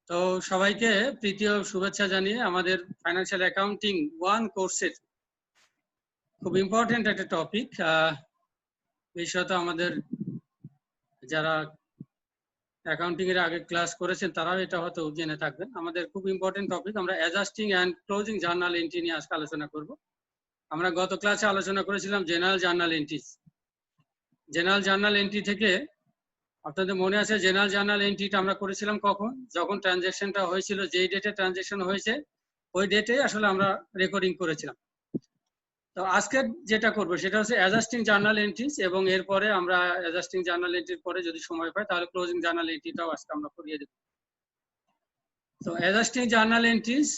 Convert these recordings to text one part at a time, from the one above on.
তো সবাইকে প্রীতি ও শুভেচ্ছা জানিয়ে আমাদের ফাইন্যান্সিয়াল অ্যাকাউন্টিং 1 কোর্সের খুব ইম্পর্টেন্ট একটা টপিক, বিশেষত আমাদের যারা অ্যাকাউন্টিং এর আগে ক্লাস করেছেন তারাও এটা হয়তো জেনে থাকবেন। আমাদের খুব ইম্পর্টেন্ট টপিক, আমরা adjusting and closing journal entry নিয়ে আজকে আলোচনা করব। আমরা গত ক্লাসে আলোচনা করেছিলাম general journal entries. General journal entry থেকে আপনাদের মনে আছে জেনারেল জার্নাল এন্ট্রিটা আমরা করেছিলাম কখন? যখন ট্রানজ্যাকশনটা হয়েছিল, যেই ডেটে ট্রানজ্যাকশন হয়েছে ওই ডেটে আসলে আমরা রেকর্ডিং করেছিলাম। তো আজকে যেটা করবো সেটা হচ্ছে অ্যাডজাস্টিং জার্নাল এন্ট্রিজ, এবং এরপরে আমরা অ্যাডজাস্টিং জার্নাল এন্ট্রির পরে যদি সময় পাই তাহলে ক্লোজিং জার্নাল এন্ট্রিটাও আজকে আমরা করিয়ে দেব। তো অ্যাডজাস্টিং জার্নাল এন্ট্রিজ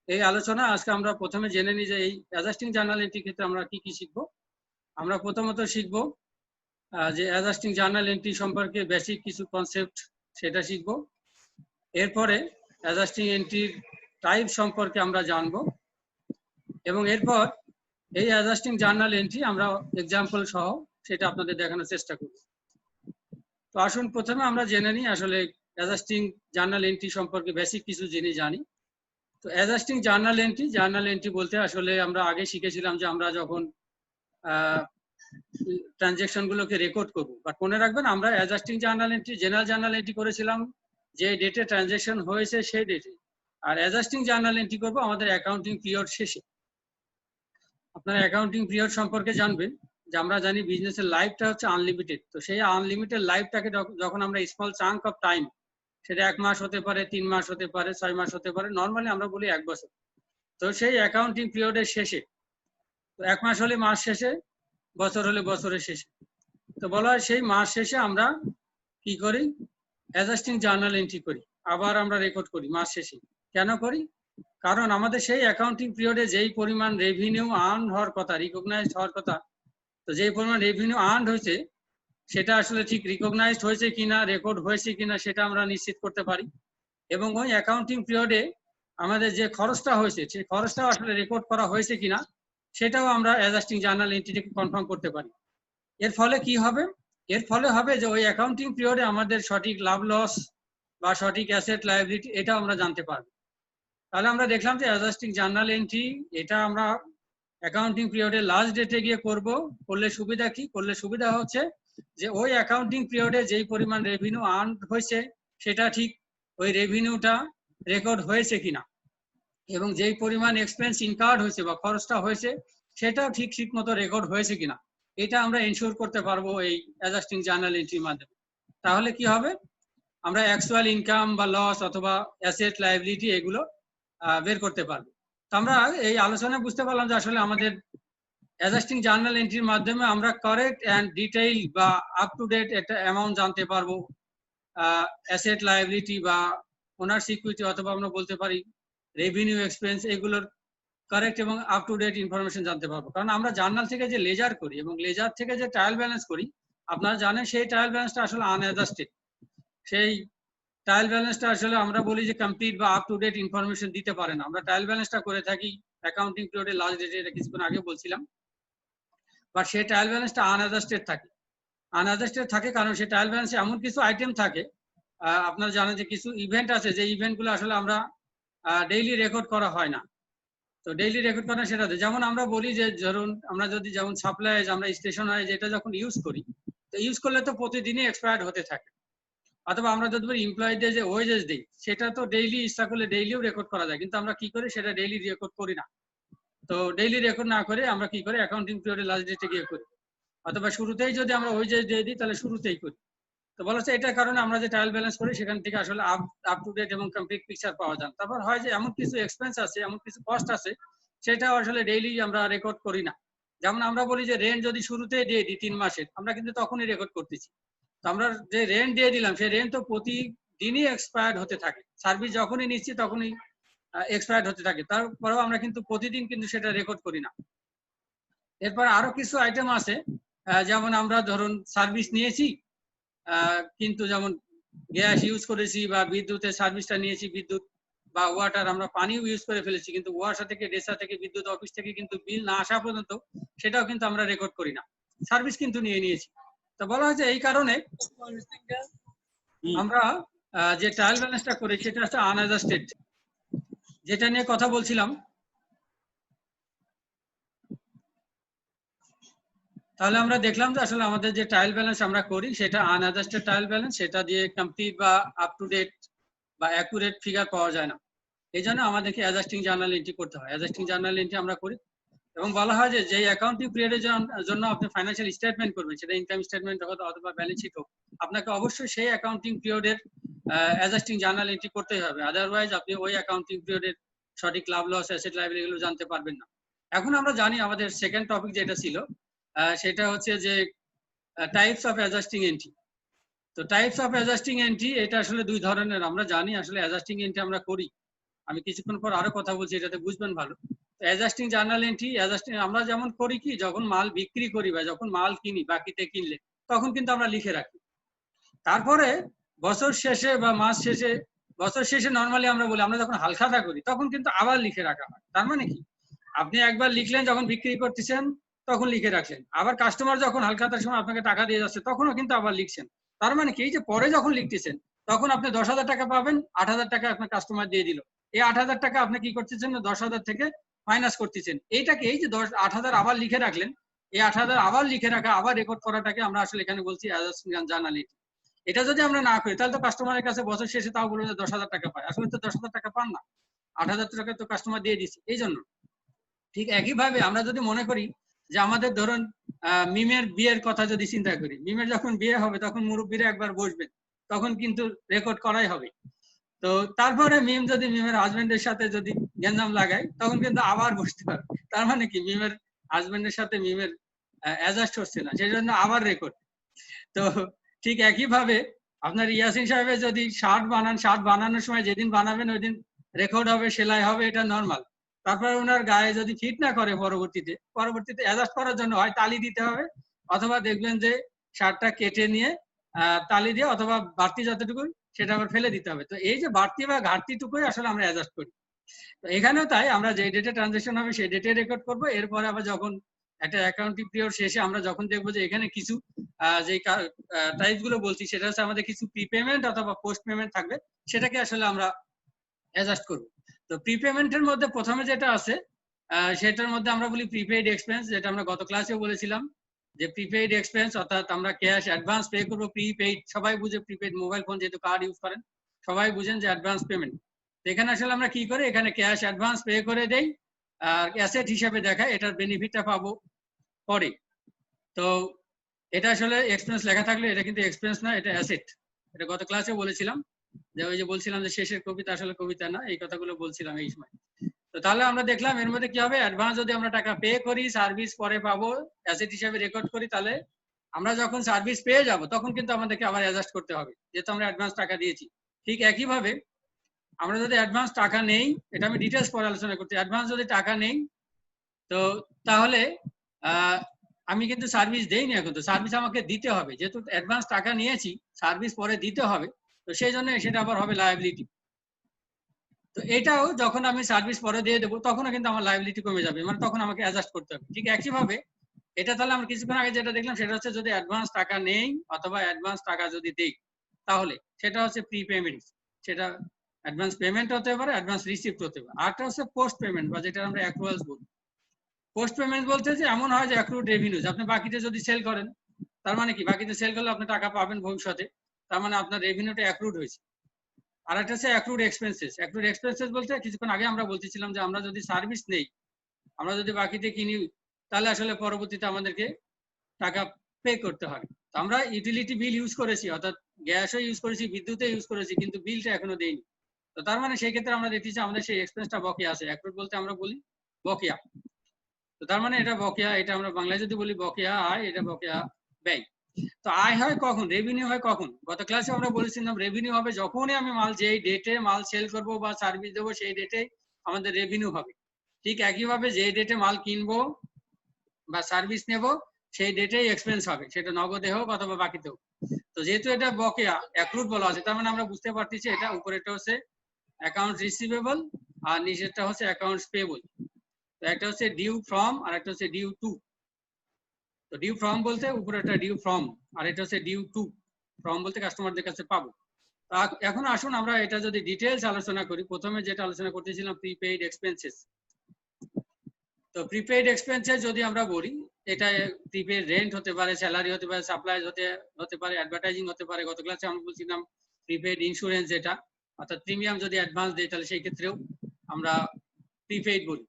এই আলোচনা আজকে আমরা প্রথমে জেনে নিই যে এই অ্যাডজাস্টিং জার্নাল এন্ট্রির ক্ষেত্রে আমরা কি কি শিখবো। আমরা প্রথমত শিখবো যে অ্যাডজাস্টিং জার্নাল এন্ট্রি সম্পর্কে বেসিক কিছু কনসেপ্ট, সেটা শিখবো। এরপরে অ্যাডজাস্টিং এন্ট্রির টাইপ সম্পর্কে আমরা জানবো, এবং এরপর এই অ্যাডজাস্টিং জার্নাল এন্ট্রি আমরা এক্সাম্পল সহ সেটা আপনাদের দেখানোর চেষ্টা করব। তো আসুন প্রথমে আমরা জেনে নিই আসলে অ্যাডজাস্টিং জার্নাল এন্ট্রি সম্পর্কে বেসিক কিছু জিনিস জানি। তো অ্যাডজাস্টিং জার্নাল এন্ট্রি বলতে আসলে আমরা আগে শিখেছিলাম যে আমরা যখন ট্রানজ্যাকশন গুলোকে রেকর্ড করবো, বাট মনে রাখবেন আমরা adjusting journal entry general journal entry করেছিলাম যে ডেটে ট্রানজ্যাকশন হয়েছে সেই ডেটে, আর অ্যাডজাস্টিং জার্নাল এন্ট্রি করবো আমাদের অ্যাকাউন্টিং পিরিয়ড শেষে। আপনারা অ্যাকাউন্টিং পিরিয়ড সম্পর্কে জানবেন যে আমরা জানি বিজনেসের লাইফটা হচ্ছে আনলিমিটেড। তো সেই আনলিমিটেড লাইফটাকে যখন আমরা স্মল চাঙ্ক অফ টাইম, সেটা 1 মাস হতে পারে, 3 মাস হতে পারে, 6 মাস হতে পারে, নর্মালি আমরা বলি 1 বছর। তো সেই অ্যাকাউন্টিং পিরিয়ডের শেষে, তো 1 মাস হলে মাস শেষে, বছর হলে বছরের শেষে, তো বলা হয় সেই মাস শেষে আমরা কি করি? অ্যাডজাস্টিং জার্নাল এন্ট্রি করি, আবার আমরা রেকর্ড করি মাস শেষে। কেন করি? কারণ আমাদের সেই অ্যাকাউন্টিং পিরিয়ডে যেই পরিমাণ রেভিনিউ আর্ন হওয়ার কথা, রিকগনাইজড হওয়ার কথা, তো যেই পরিমাণ রেভিনিউ আর্ন হয়েছে সেটা আসলে ঠিক রিকগনাইজড হয়েছে কিনা, রেকর্ড হয়েছে কিনা সেটা আমরা নিশ্চিত করতে পারি। এবং ওই অ্যাকাউন্টিং পিরিয়ডে আমাদের যে খরচটা হয়েছে সেই খরচটাও আসলে রেকর্ড করা হয়েছে কিনা সেটাও আমরা অ্যাডজাস্টিং জার্নাল এন্ট্রিকে কনফার্ম করতে পারি। এর ফলে কি হবে? এর ফলে হবে যে ওই অ্যাকাউন্টিং পিরিয়ডে আমাদের সঠিক লাভ লস বা সঠিক অ্যাসেট লায়াবিলিটি এটা আমরা জানতে পারবো। তাহলে আমরা দেখলাম যে অ্যাডজাস্টিং জার্নাল এন্ট্রি এটা আমরা অ্যাকাউন্টিং পিরিয়ডে লাস্ট ডেটে গিয়ে করব। করলে সুবিধা কি? করলে সুবিধা হচ্ছে যে ওই অ্যাকাউন্টিং পিরিয়ডে যেই পরিমাণ রেভিনিউ আর্ন হয়েছে সেটা ঠিক ওই রেভিনিউটা রেকর্ড হয়েছে কিনা, এবং যেই পরিমাণ এক্সপেন্স ইনকার্ড হয়েছে বা খরচটা হয়েছে সেটাও ঠিক মতো রেকর্ড হয়েছে কিনা, এটা আমরা এনশিওর করতে পারবো এই অ্যাডজাস্টিং জার্নাল এন্ট্রির মাধ্যমে। তাহলে কি হবে? আমরা অ্যাকচুয়াল ইনকাম বা লস অথবা অ্যাসেট লায়াবিলিটি এগুলো বের করতে পারবো। তো আমরা এই আলোচনায় বুঝতে পারলাম যে আসলে আমাদের অ্যাডজাস্টিং জার্নাল এন্ট্রির মাধ্যমে আমরা কারেক্ট অ্যান্ড ডিটেইল বা আপ টু ডেট একটা অ্যামাউন্ট জানতে পারবো, অ্যাসেট লায়াবিলিটি বা ওনার সিকিউরিটি, অথবা আমরা বলতে পারি রেভিনিউ এক্সপেন্স, এগুলোর কারেক্ট এবং আপ টু ডেট ইনফরমেশন জানতে পারবো। কারণ আমরা জার্নাল থেকে যে লেজার করি এবং লেজার থেকে যে ট্রায়াল ব্যালেন্স করি, আপনারা জানেন সেই ট্রায়াল ব্যালেন্সটা আসলে আনঅ্যাডজাস্টেড। সেই ট্রায়াল ব্যালেন্সটা আসলে আমরা বলি যে কমপ্লিট বা আপ টু ডেট ইনফরমেশন দিতে পারে না। আমরা ট্রায়াল ব্যালেন্সটা করে থাকি অ্যাকাউন্টিং পিরিয়ডে লাস্ট ডেটে, এটা কিছুক্ষণ আগে বলছিলাম, বাট সেই ট্রায়াল ব্যালেন্সটা আনঅ্যাডজাস্টেড থাকে। আনঅ্যাডজাস্টেড থাকে কারণ সেই ট্রায়াল ব্যালেন্সে এমন কিছু আইটেম থাকে, আপনারা জানেন যে কিছু ইভেন্ট আছে যে ইভেন্টগুলো আসলে আমরা ডেইলি রেকর্ড করা হয় না। তো ডেইলি রেকর্ড করা সেটা, যেমন আমরা বলি যে ধরুন আমরা যদি যেমন সাপ্লাইজ, আমরা স্টেশনারি যেটা যখন ইউজ করি, তো ইউজ করলে তো প্রতিদিনই এক্সপায়ার্ড হতে থাকে। অথবা আমরা যদি এমপ্লয়ীদের যে ওয়েজেস দিই সেটা তো ডেইলি ইচ্ছা করলে ডেইলিও রেকর্ড করা যায়, কিন্তু আমরা কি করি সেটা ডেইলি রেকর্ড করি না। তো ডেইলি রেকর্ড না করে আমরা কি করি? অ্যাকাউন্টিং পিরিয়ডে লাস্ট ডেটে গিয়ে করি, অথবা শুরুতেই যদি আমরা ওয়েজেস দিয়ে দিই তাহলে শুরুতেই করি। তো বলা হচ্ছে এটার কারণে আমরা যে ট্রায়াল ব্যালেন্স করি সেখান থেকে আসলে আপ টু ডেট এবং কমপ্লিট পিকচার পাওয়া যায়। তারপর হয় যে এমন কিছু এক্সপেন্স আছে, এমন কিছু কস্ট আছে সেটাও আসলে ডেইলি আমরা রেকর্ড করি না। যেমন আমরা বলি যে রেন্ট যদি শুরুতেই দিয়ে দিই 3 মাসের, আমরা কিন্তু তখনই রেকর্ড করতেছি। তো আমরা যে রেন্ট দিয়ে দিলাম সেই রেন্ট তো প্রতিদিনই এক্সপায়ার্ড হতে থাকে, সার্ভিস যখনই নিচ্ছি তখনই এক্সপায়ার্ড হতে থাকে, তারপরেও আমরা কিন্তু প্রতিদিন কিন্তু সেটা রেকর্ড করি না। এরপর আরো কিছু আইটেম আছে, যেমন আমরা ধরুন সার্ভিস নিয়েছি, কিন্তু যেমন গ্যাস ইউজ করেছি বা বিদ্যুতের সার্ভিসটা নিয়েছি, বিদ্যুৎ বা ওয়াটার, আমরা পানিও ইউজ করে ফেলেছি, কিন্তু ওয়াসা থেকে, ডেসা থেকে, বিদ্যুৎ অফিস থেকে কিন্তু বিল না আসা পর্যন্ত সেটাও কিন্তু আমরা রেকর্ড করি না, সার্ভিস কিন্তু নিয়ে নিয়েছি। তো বলা হয়েছে এই কারণে আমরা যে ট্রায়াল ব্যালেন্সটা করি সেটা হচ্ছে আনঅ্যাডজাস্টেড, যেটা নিয়ে কথা বলছিলাম। তাহলে আমরা দেখলাম যে আসলে আমাদের যে ট্রায়াল ব্যালেন্স আমরা করি সেটা আনঅ্যাডজাস্টেড ট্রায়াল ব্যালেন্স, সেটা দিয়ে কমপ্লিট বা আপ টু ডেট বা অ্যাকুরেট ফিগার পাওয়া যায় না। এই জন্য আমাদেরকে অ্যাডজাস্টিং জার্নাল এন্ট্রি করতে হয়। অ্যাডজাস্টিং জার্নাল এন্ট্রি আমরা করি এবং বলা হয় যে যেই অ্যাকাউন্টিং পিরিয়ডের জন্য আপনি ফাইন্যান্সিয়াল স্টেটমেন্ট করবেন, সেটা ইনকাম স্টেটমেন্ট হোক অথবা ব্যালেন্স শিট হোক, আপনাকে অবশ্যই সেই অ্যাকাউন্টিং পিরিয়ডের অ্যাডজাস্টিং জার্নাল এন্ট্রি করতেই হবে। আদারওয়াইজ আপনি ওই অ্যাকাউন্টিং পিরিয়ডের সঠিক লাভ লস অ্যাসেট লাইবিলিটি এগুলো জানতে পারবেন না। এখন আমরা জানি আমাদের সেকেন্ড টপিক যেটা ছিল সেটা হচ্ছে যে টাইপস অফ অ্যাডজাস্টিং এন্ট্রি। তো টাইপস অফ অ্যাডজাস্টিং এন্ট্রি এটা আসলে দুই ধরনের। আমরা জানি আসলে অ্যাডজাস্টিং এন্ট্রি আমরা করি, আমি কিছুক্ষণ পর আরো কথা বলছি, এটাতে বুঝবেন ভালো। অ্যাডজাস্টিং জার্নাল এন্ট্রি, অ্যাডজাস্টিং আমরা যেমন করি কি, যখন মাল বিক্রি করি বা যখন মাল কিনি বাকিতে কিনলে তখন কিন্তু আমরা লিখে রাখি। তারপরে বছর শেষে বা মাস শেষে, বছর শেষে নর্মালি আমরা বলি আমরা যখন হালখাতা করি তখন কিন্তু আবার লিখে রাখা হয়। তার মানে কি, আপনি একবার লিখলেন যখন বিক্রি করতেছেন তখন লিখে রাখলেন, আবার কাস্টমার যখন হালখাতার সময় আপনাকে টাকা দিয়ে যাচ্ছে তখনও কিন্তু আবার লিখছেন। তার মানে কি, এই যে পরে যখন লিখতেছেন তখন আপনি 10,000 টাকা পাবেন, 8,000 টাকা আপনার কাস্টমার দিয়ে দিল, এই 8,000 টাকা আপনি কি করতেছেন না 10,000 থেকে মাইনাস করতেছেন। এইটাকে এই যে 8,000 আবার লিখে রাখলেন, এই 8,000 আবার লিখে রাখা আবার রেকর্ড করাটাকে আমরা আসলে এখানে বলছি অ্যাডজাস্টিং জার্নাল এন্ট্রি। এটা যদি আমরা না করি তাহলে তো কাস্টমারের কাছে বছর শেষে তাও বলবো যে 10,000 টাকা পায়, আসলে তো 10,000 টাকা পান না, 8,000 টাকা তো কাস্টমার দিয়ে দিচ্ছে। এই জন্য ঠিক একইভাবে আমরা যদি মনে করি যে আমাদের ধরুন মিমের বিয়ের কথা যদি চিন্তা করি, মিমের যখন বিয়ে হবে তখন মুরব্বীরা একবার বসবেন, তখন কিন্তু রেকর্ড করাই হবে। তো তারপরে মিম যদি মিমের হাজবেন্ডের সাথে যদি গ্যাঞ্জাম লাগায় তখন কিন্তু আবার বসতে পারবে। তার মানে কি, মিমের হাজবেন্ডের সাথে মিমের অ্যাডজাস্ট হচ্ছে না, সেই জন্য আবার রেকর্ড। তো ঠিক একইভাবে আপনার ইয়াসিন সাহেবের যদি শার্ট বানান, শার্ট বানানোর সময় যেদিন বানাবেন ওই দিন রেকর্ড হবে, সেলাই হবে, এটা নর্মাল। তারপরে ওনার গায়ে যদি ফিট না করে পরবর্তীতে অ্যাডজাস্ট করার জন্য হয় তালি দিতে হবে, অথবা দেখবেন যে শার্টটা কেটে নিয়ে তালি দিয়ে অথবা বাড়তি যতটুকু সেটা আবার ফেলে দিতে হবে। তো এই যে বাড়তি বা ঘাটতিটুকুই আসলে আমরা অ্যাডজাস্ট করি। তো এখানেও তাই, আমরা যে ডেটে ট্রানজাকশন হবে সেই ডেটে রেকর্ড করবো। এরপরে আবার যখন একটা অ্যাকাউন্টিং পিরিয়ড শেষে আমরা যখন দেখবো যে এখানে কিছু যে টাইপ গুলো বলছি সেটা হচ্ছে আমাদের কিছু প্রিপেমেন্ট অথবা পোস্ট পেমেন্ট থাকবে, সেটাকে আসলে আমরা অ্যাডজাস্ট করব। তো প্রিপেমেন্টের মধ্যে প্রথমে যেটা আছে সেটার মধ্যে আমরা বলি প্রিপেইড এক্সপেন্স, যেটা আমরা গত ক্লাসেও বলেছিলাম যে প্রিপেইড এক্সপেন্স অর্থাৎ আমরা ক্যাশ অ্যাডভান্স পে করবো। প্রিপেইড সবাই বুঝে, প্রিপেইড মোবাইল ফোন যেহেতু কার্ড ইউজ করেন সবাই বুঝেন যে অ্যাডভান্স পেমেন্ট। এখানে আসলে আমরা কি করি, এখানে ক্যাশ অ্যাডভান্স পে করে দেই আর অ্যাসেট হিসেবে দেখায়, এটার বেনিফিটটা পাবো পরে। তো এটা আসলে এক্সপেন্স লেখা থাকলে এটা কিন্তু এক্সপেন্স না, এটা অ্যাসেট। এটা গত ক্লাসে বলেছিলাম, যে ওই যে বলছিলাম যে শেষের কবিতা আসলে কবিতা না, এই কথাগুলো বলছিলাম এই সময়। তো তাহলে আমরা দেখলাম এর মধ্যে কি হবে, অ্যাডভান্স যদি আমরা টাকা পে করি সার্ভিস পরে পাবো অ্যাসেট হিসেবে রেকর্ড করি, তাহলে আমরা যখন সার্ভিস পেয়ে যাব তখন কিন্তু আমাদেরকে আবার অ্যাডজাস্ট করতে হবে, যেহেতু আমরা অ্যাডভান্স টাকা দিয়েছি। ঠিক একইভাবে আমরা যদি অ্যাডভান্স টাকা নেই, এটা আমি ডিটেলস পরে আলোচনা করছি, অ্যাডভান্স যদি টাকা নেই তো তাহলে আমি কিন্তু সার্ভিস দেইনি, এখন তো সার্ভিস আমাকে দিতে হবে, যেহেতু অ্যাডভান্স টাকা নিয়েছি সার্ভিস পরে দিতে হবে, তো সেই জন্য সেটা আবার হবে লায়াবিলিটি। তো এটাও যখন আমি সার্ভিস পরে দিয়ে দেবো তখনও কিন্তু আমার লায়াবিলিটি কমে যাবে, মানে তখন আমাকে অ্যাডজাস্ট করতে হবে। ঠিক একইভাবে এটা তাহলে আমরা কিছুক্ষণ আগে যেটা দেখলাম সেটা হচ্ছে যদি অ্যাডভান্স টাকা নেই অথবা অ্যাডভান্স টাকা যদি দেই তাহলে সেটা হচ্ছে প্রিপেমেন্ট, সেটা অ্যাডভান্স পেমেন্ট হতে পারে, অ্যাডভান্স রিসিপ্ট হতে পারে। আরটা হচ্ছে পোস্ট পেমেন্ট বা যেটা আমরা অ্যাক্রুয়ালস বলি। পোস্ট পেমেন্ট বলতে যে এমন হয় যে অ্যাক্রুড রেভিনিউজ, আপনি বাকিতে যদি সেল করেন তার মানে কি, বাকিতে সেল করলে আপনি টাকা পাবেন ভবিষ্যতে, তার মানে আপনার রেভিনিউটা অ্যাক্রুড হয়েছে। আর একটা হচ্ছে অ্যাক্রুড এক্সপেন্সেস। অ্যাক্রুড এক্সপেন্সেস বলতে কিছুক্ষণ আগে আমরা বলতেছিলাম যে আমরা যদি সার্ভিস নেই, আমরা যদি বাকিতে কিনি, তাহলে আসলে পরবর্তীতে আমাদেরকে টাকা পে করতে হয়। তো আমরা ইউটিলিটি বিল ইউজ করেছি, অর্থাৎ গ্যাসও ইউজ করেছি, বিদ্যুৎও ইউজ করেছি, কিন্তু বিলটা এখনো দেইনি। তো তার মানে সেই ক্ষেত্রে আমরা দেখতেছি আমাদের সেই এক্সপেন্সটা বকেয়া আছে। অ্যাক্রুড বলতে আমরা বলি বকেয়া। তো তার মানে এটা বকেয়া, এটা আমরা বাংলায় যদি বলি বকেয়া আয়, এটা বকেয়া ব্যয়। তো আয় হয় কখন, রেভিনিউ হয় কখন? গত ক্লাসে আমরা বলেছিলাম রেভিনিউ হবে যখনই আমি মাল, যেই ডেটে মাল সেল করব বা সার্ভিস দেবো সেই ডেটে আমাদের রেভিনিউ হবে। ঠিক একইভাবে যে ডেটে মাল কিনবো বা সার্ভিস নেব সেই ডেটেই এক্সপেন্স হবে, সেটা নগদে হোক অথবা বাকিতে হোক। তো যেহেতু এটা বকেয়া অ্যাক্রুড বলা আছে, তার মানে আমরা বুঝতে পারতেছি এটা উপরেটা হচ্ছে অ্যাকাউন্ট রিসিভেবল আর নিচেরটা হচ্ছে অ্যাকাউন্টস পেয়েবল। তো একটা হচ্ছে ডিউ ফ্রম আর একটা হচ্ছে ডিউ টু। তো ডিউ ফ্রম বলতে উপরে একটা ডিউ ফ্রম আর এটা হচ্ছে ডিউ টু। ফ্রম বলতে কাস্টমারদের কাছে পাবো। এখন আসুন আমরা এটা যদি ডিটেইলস আলোচনা করি। প্রথমে যেটা আলোচনা করতেছিলাম প্রিপেইড এক্সপেন্সেস। তো প্রিপেইড এক্সপেন্সেস যদি আমরা বলি, এটা প্রিপেইড রেন্ট হতে পারে, স্যালারি হতে পারে, সাপ্লাই হতে পারে, অ্যাডভার্টাইজিং হতে পারে। গত ক্লাসে আমরা বলছিলাম প্রিপেইড ইন্স্যুরেন্স, যেটা অর্থাৎ প্রিমিয়াম যদি অ্যাডভান্স দেয় তাহলে সেই ক্ষেত্রেও আমরা প্রিপেইড বলি।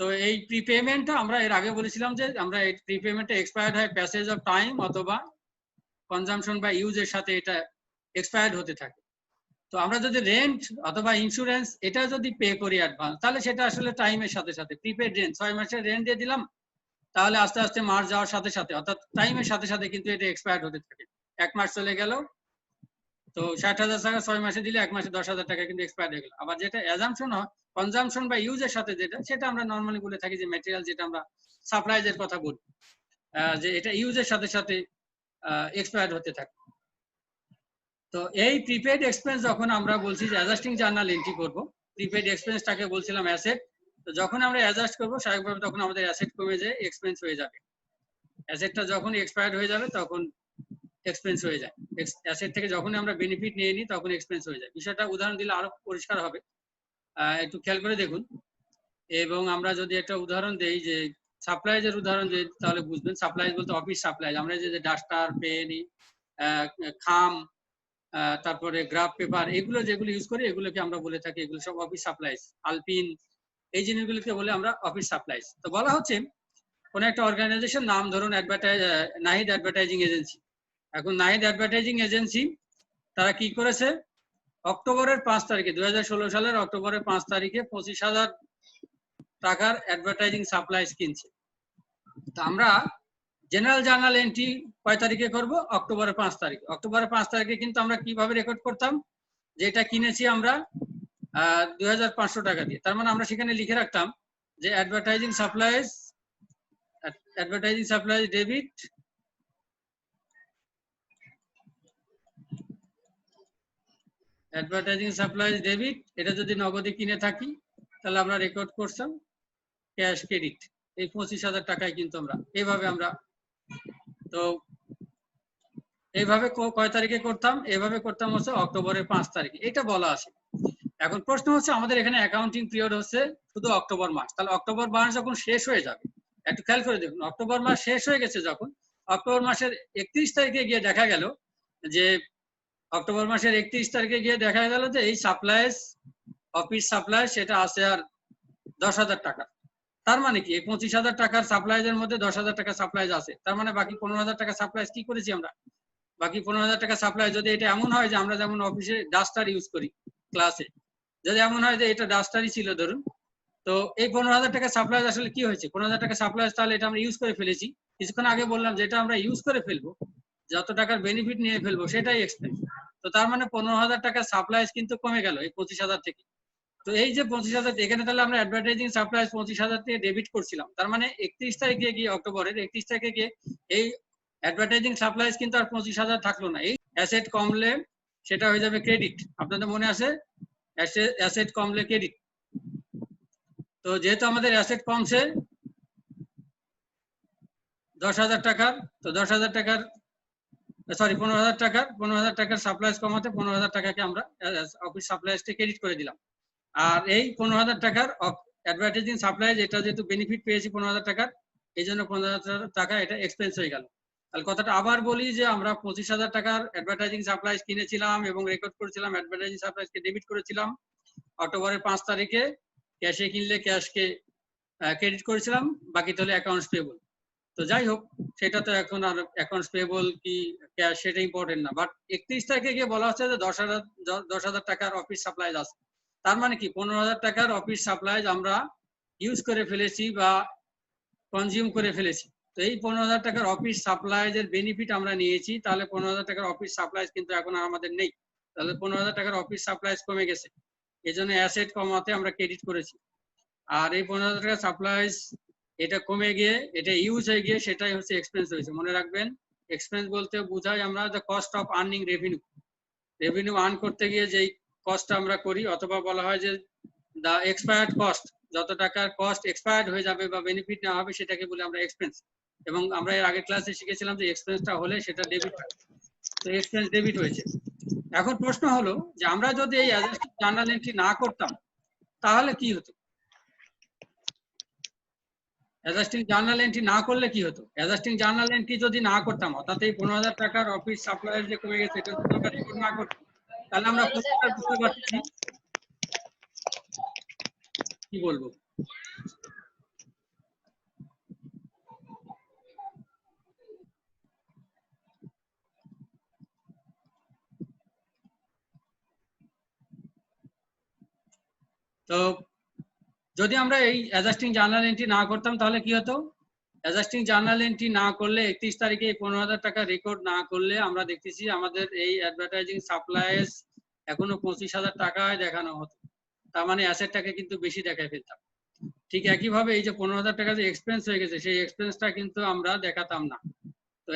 তো এই প্রিপেমেন্টটা আমরা এর আগে বলেছিলাম যে আমরা এই প্রিপেমেন্টটা এক্সপায়ার্ড হয় প্যাসেজ অফ টাইম অথবা কনজাম্পশন বা ইউজের সাথে এটা এক্সপায়ার্ড হতে থাকে। তো আমরা যদি রেন্ট অথবা ইন্স্যুরেন্স এটা যদি পে করি অ্যাডভান্স, তাহলে সেটা আসলে টাইমের সাথে সাথে প্রিপেড রেন্ট 6 মাসের রেন্ট দিয়ে দিলাম, তাহলে আস্তে আস্তে মাস যাওয়ার সাথে সাথে অর্থাৎ টাইমের সাথে সাথে কিন্তু এটা এক্সপায়ার্ড হতে থাকে। 1 মাস চলে গেল, তো 60,000 টাকা 6 মাসে দিলে 1 মাসে 10,000 টাকা কিন্তু এক্সপায়ার্ড হয়ে গেল। আবার যেটা অ্যাজাম্পশন হয় কনজাম্পশন বা ইউজের সাথে যেটা, সেটা আমরা নরমালি বলে থাকি যে ম্যাটেরিয়াল, যেটা আমরা সাপ্লাইজের কথা বলি, যে এটা ইউজের সাথে সাথে এক্সপায়ার্ড হতে থাকে। তো এই প্রিপেড এক্সপেন্স যখন আমরা বলছি যে অ্যাডজাস্টিং জার্নাল এন্ট্রি করব, প্রিপেড এক্সপেন্সটাকে বলছিলাম অ্যাসেট। তো যখন আমরা অ্যাডজাস্ট করব স্বাভাবিকভাবে তখন আমাদের অ্যাসেট কমে যায়, এক্সপেন্স হয়ে যাবে। অ্যাসেটটা যখন এক্সপায়ার্ড হয়ে যাবে তখন এক্সপেন্স হয়ে যায়। অ্যাসেট থেকে যখন আমরা বেনিফিট নিয়ে নিই তখন এক্সপেন্স হয়ে যায়। বিষয়টা উদাহরণ দিলে আরো পরিষ্কার হবে, একটু খেয়াল করে দেখুন। এবং আমরা যদি একটা উদাহরণ দেই, যে সাপ্লাইজের উদাহরণ দিই তাহলে বুঝবেন। সাপ্লাইজ বলতে অফিস সাপ্লাইজ, আমরা যে ডাস্টার, পেন, খাম, তারপরে গ্রাফ পেপার, এগুলো যেগুলো ইউজ করি এগুলোকে আমরা বলে থাকি এগুলো সব অফিস সাপ্লাইজ। আলপিন, এই জিনিসগুলোকে বলে আমরা অফিস সাপ্লাইজ। তো বলা হচ্ছে কোন একটা অর্গানাইজেশন, নাম ধরুন নাহিদ অ্যাডভার্টাইজিং এজেন্সি। এখন নাহিদ অ্যাডভার্টাইজিং এজেন্সি তারা কি করেছে, অক্টোবরের 5 তারিখে 2016 সালের অক্টোবরের 5 তারিখে 25,000 টাকার অ্যাডভার্টাইজিং সাপ্লাইজ কিনছে। তো আমরা জেনারেল জার্নাল এন্ট্রি কয় তারিখে করব, অক্টোবরের 5 তারিখে। অক্টোবরের 5 তারিখে কিন্তু আমরা কিভাবে রেকর্ড করতাম, যে এটা কিনেছি আমরা 2,500 টাকা দিয়ে। তার মানে আমরা সেখানে লিখে রাখতাম যে অ্যাডভার্টাইজিং সাপ্লাইজ ডেবিট এটা যদি নগদে কিনে থাকি তাহলে আমরা রেকর্ড করতাম ক্যাশ ক্রেডিট। এই 25,000 টাকায় কিন্তু আমরা তো এইভাবে কয় তারিখে করতাম, এভাবে করতাম হচ্ছে অক্টোবরের 5 তারিখে, এটা বলা আছে। এখন প্রশ্ন হচ্ছে আমাদের এখানে অ্যাকাউন্টিং পিরিয়ড হচ্ছে শুধু অক্টোবর মাস, তাহলে অক্টোবর মাস যখন শেষ হয়ে যাবে, একটু খেয়াল করে দেখুন, অক্টোবর মাস শেষ হয়ে গেছে যখন, অক্টোবর মাসের 31 তারিখে গিয়ে দেখা গেল যে অক্টোবর মাসের 31 তারিখে গিয়ে দেখা গেল যে এই সাপ্লাইজ, অফিস সাপ্লাই, সেটা আছে আর 10,000 টাকা। তার মানে কি এই 25,000 টাকার সাপ্লাইজের মধ্যে 10,000 টাকা সাপ্লাইজ আছে, তার মানে বাকি 15,000 টাকা সাপ্লাইজ কি করেছি আমরা, বাকি 15,000 টাকা সাপ্লাই। যদি এটা এমন হয় যে আমরা যেমন অফিসে ডাস্টার ইউজ করি ক্লাসে, যদি এমন হয় যে এটা ডাস্টারই ছিল ধরুন, তো এই 15,000 টাকা সাপ্লাইজ আসলে কি হয়েছে, 15,000 টাকা সাপ্লাইজ তাহলে এটা আমরা ইউজ করে ফেলেছি। কিছুক্ষণ আগে বললাম যেটা আমরা ইউজ করে ফেলবো, যত টাকার বেনিফিট নিয়ে ফেলবো সেটাই এক্সপেন্স। তো তার মানে 15,000 টাকা সাপ্লাইজ কিন্তু কমে গেল এই 25,000 থেকে। তো এই যে 25,000, এখানে তাহলে আমরা অ্যাডভার্টাইজিং সাপ্লাইজ 25,000 থেকে ডেবিট করছিলাম, তার মানে 31 তারিখে গিয়ে, অক্টোবরের 31 তারিখে গিয়ে এই অ্যাডভার্টাইজিং সাপ্লাইজ কিন্তু আর 25,000 থাকলো না। এই অ্যাসেট কমলে সেটা হয়ে যাবে ক্রেডিট। আপনাদের মনে আছে অ্যাসেট কমলে ক্রেডিট। তো যেহেতু আমাদের অ্যাসেট কমছে 10,000 টাকার, তো 10,000 টাকার সরি 15,000 টাকার সাপ্লাইজ কমাতে 15,000 টাকাকে আমরা অফিস সাপ্লাইজকে ক্রেডিট করে দিলাম। আর এই 15,000 টাকার অ্যাডভার্টাইজিং সাপ্লাইজ, এটা যেহেতু বেনিফিট পেয়েছি 15,000 টাকার, এই জন্য 15,000 টাকা এটা এক্সপেন্স হয়ে গেল। তাহলে কথাটা আবার বলি যে আমরা 25,000 টাকার অ্যাডভার্টাইজিং সাপ্লাইজ কিনেছিলাম এবং রেকর্ড করেছিলাম, অ্যাডভার্টাইজিং সাপ্লাইজকে ডেবিট করেছিলাম অক্টোবরের 5 তারিখে। ক্যাশে কিনলে ক্যাশকে ক্রেডিট করেছিলাম, বাকি তাহলে অ্যাকাউন্টস পেয়েবল। তো যাই হোক, সেটা তো এখন আর অ্যাকাউন্টস পেয়েবল কি ক্যাশ সেটা ইম্পর্টেন্ট না। বাট 31 তারিখে গিয়ে বলা হচ্ছে যে 10,000 টাকার অফিস সাপ্লাইজ আছে। তার মানে কি 15,000 টাকার অফিস সাপ্লাইজ আমরা ইউজ করে ফেলেছি বা কনজিউম করে ফেলেছি। তো এই 15,000 টাকার অফিস সাপ্লাইজের বেনিফিট আমরা নিয়েছি, তাহলে 15,000 টাকার অফিস সাপ্লাইজ কিন্তু এখন আর আমাদের নেই। তাহলে 15,000 টাকার অফিস সাপ্লাইজ কমে গেছে, এই জন্য অ্যাসেট কমাতে আমরা ক্রেডিট করেছি। আর এই 15,000 টাকা সাপ্লাইজ এটা কমে গিয়ে এটা ইউজ হয়ে গিয়ে সেটাই হচ্ছে এক্সপেন্স হয়েছে। মনে রাখবেন, এক্সপেন্স বলতে বোঝাই আমরা the cost of earning revenue. Revenue earn করতে গিয়ে যেই কস্ট আমরা করি, অথবা বলা হয় যে দ্য এক্সপায়ার্ড কস্ট, যত টাকার কস্ট এক্সপায়ার্ড হয়ে যাবে বা বেনিফিট নেওয়া হবে সেটাকে বলে আমরা এক্সপেন্স। এবং আমরা এর আগের ক্লাসে শিখেছিলাম যে এক্সপেন্সটা হলে সেটা ডেবিট হয়। তো এক্সপেন্স ডেবিট হয়েছে। এখন প্রশ্ন হলো যে আমরা যদি এই অ্যাডজাস্টিং জার্নাল এন্ট্রি না করতাম তাহলে কি হতো? অ্যাডজাস্টিং জার্নাল এন্ট্রি না করলে কি হতো? অ্যাডজাস্টিং জার্নাল এন্ট্রি যদি না করতাম, অর্থাৎ এই 15,000 টাকার অফিস সাপ্লায়ার যে কমে গেছে এটা যদি আমরা রেকর্ড না করতাম, তাহলে আমরা প্রত্যেকটা বুঝতে পারছি কি বলবো। তো যদি আমরা এই অ্যাডজাস্টিং জার্নাল এন্ট্রি না করতাম তাহলে কি হতো? অ্যাডজাস্টিং জার্নাল এন্ট্রি না করলে 31 তারিখে এই 15,000 টাকা রেকর্ড না করলে আমরা দেখতেছি আমাদের এই অ্যাডভার্টাইজিং সাপ্লাইস এখনো 25,000 টাকায় দেখানো হতো। তার মানে অ্যাসেটটাকে কিন্তু বেশি দেখায় ফেলতাম। ঠিক একইভাবে এই যে 15,000 টাকা যে এক্সপেন্স হয়ে গেছে সেই এক্সপেন্সটা কিন্তু আমরা দেখাতাম না। তো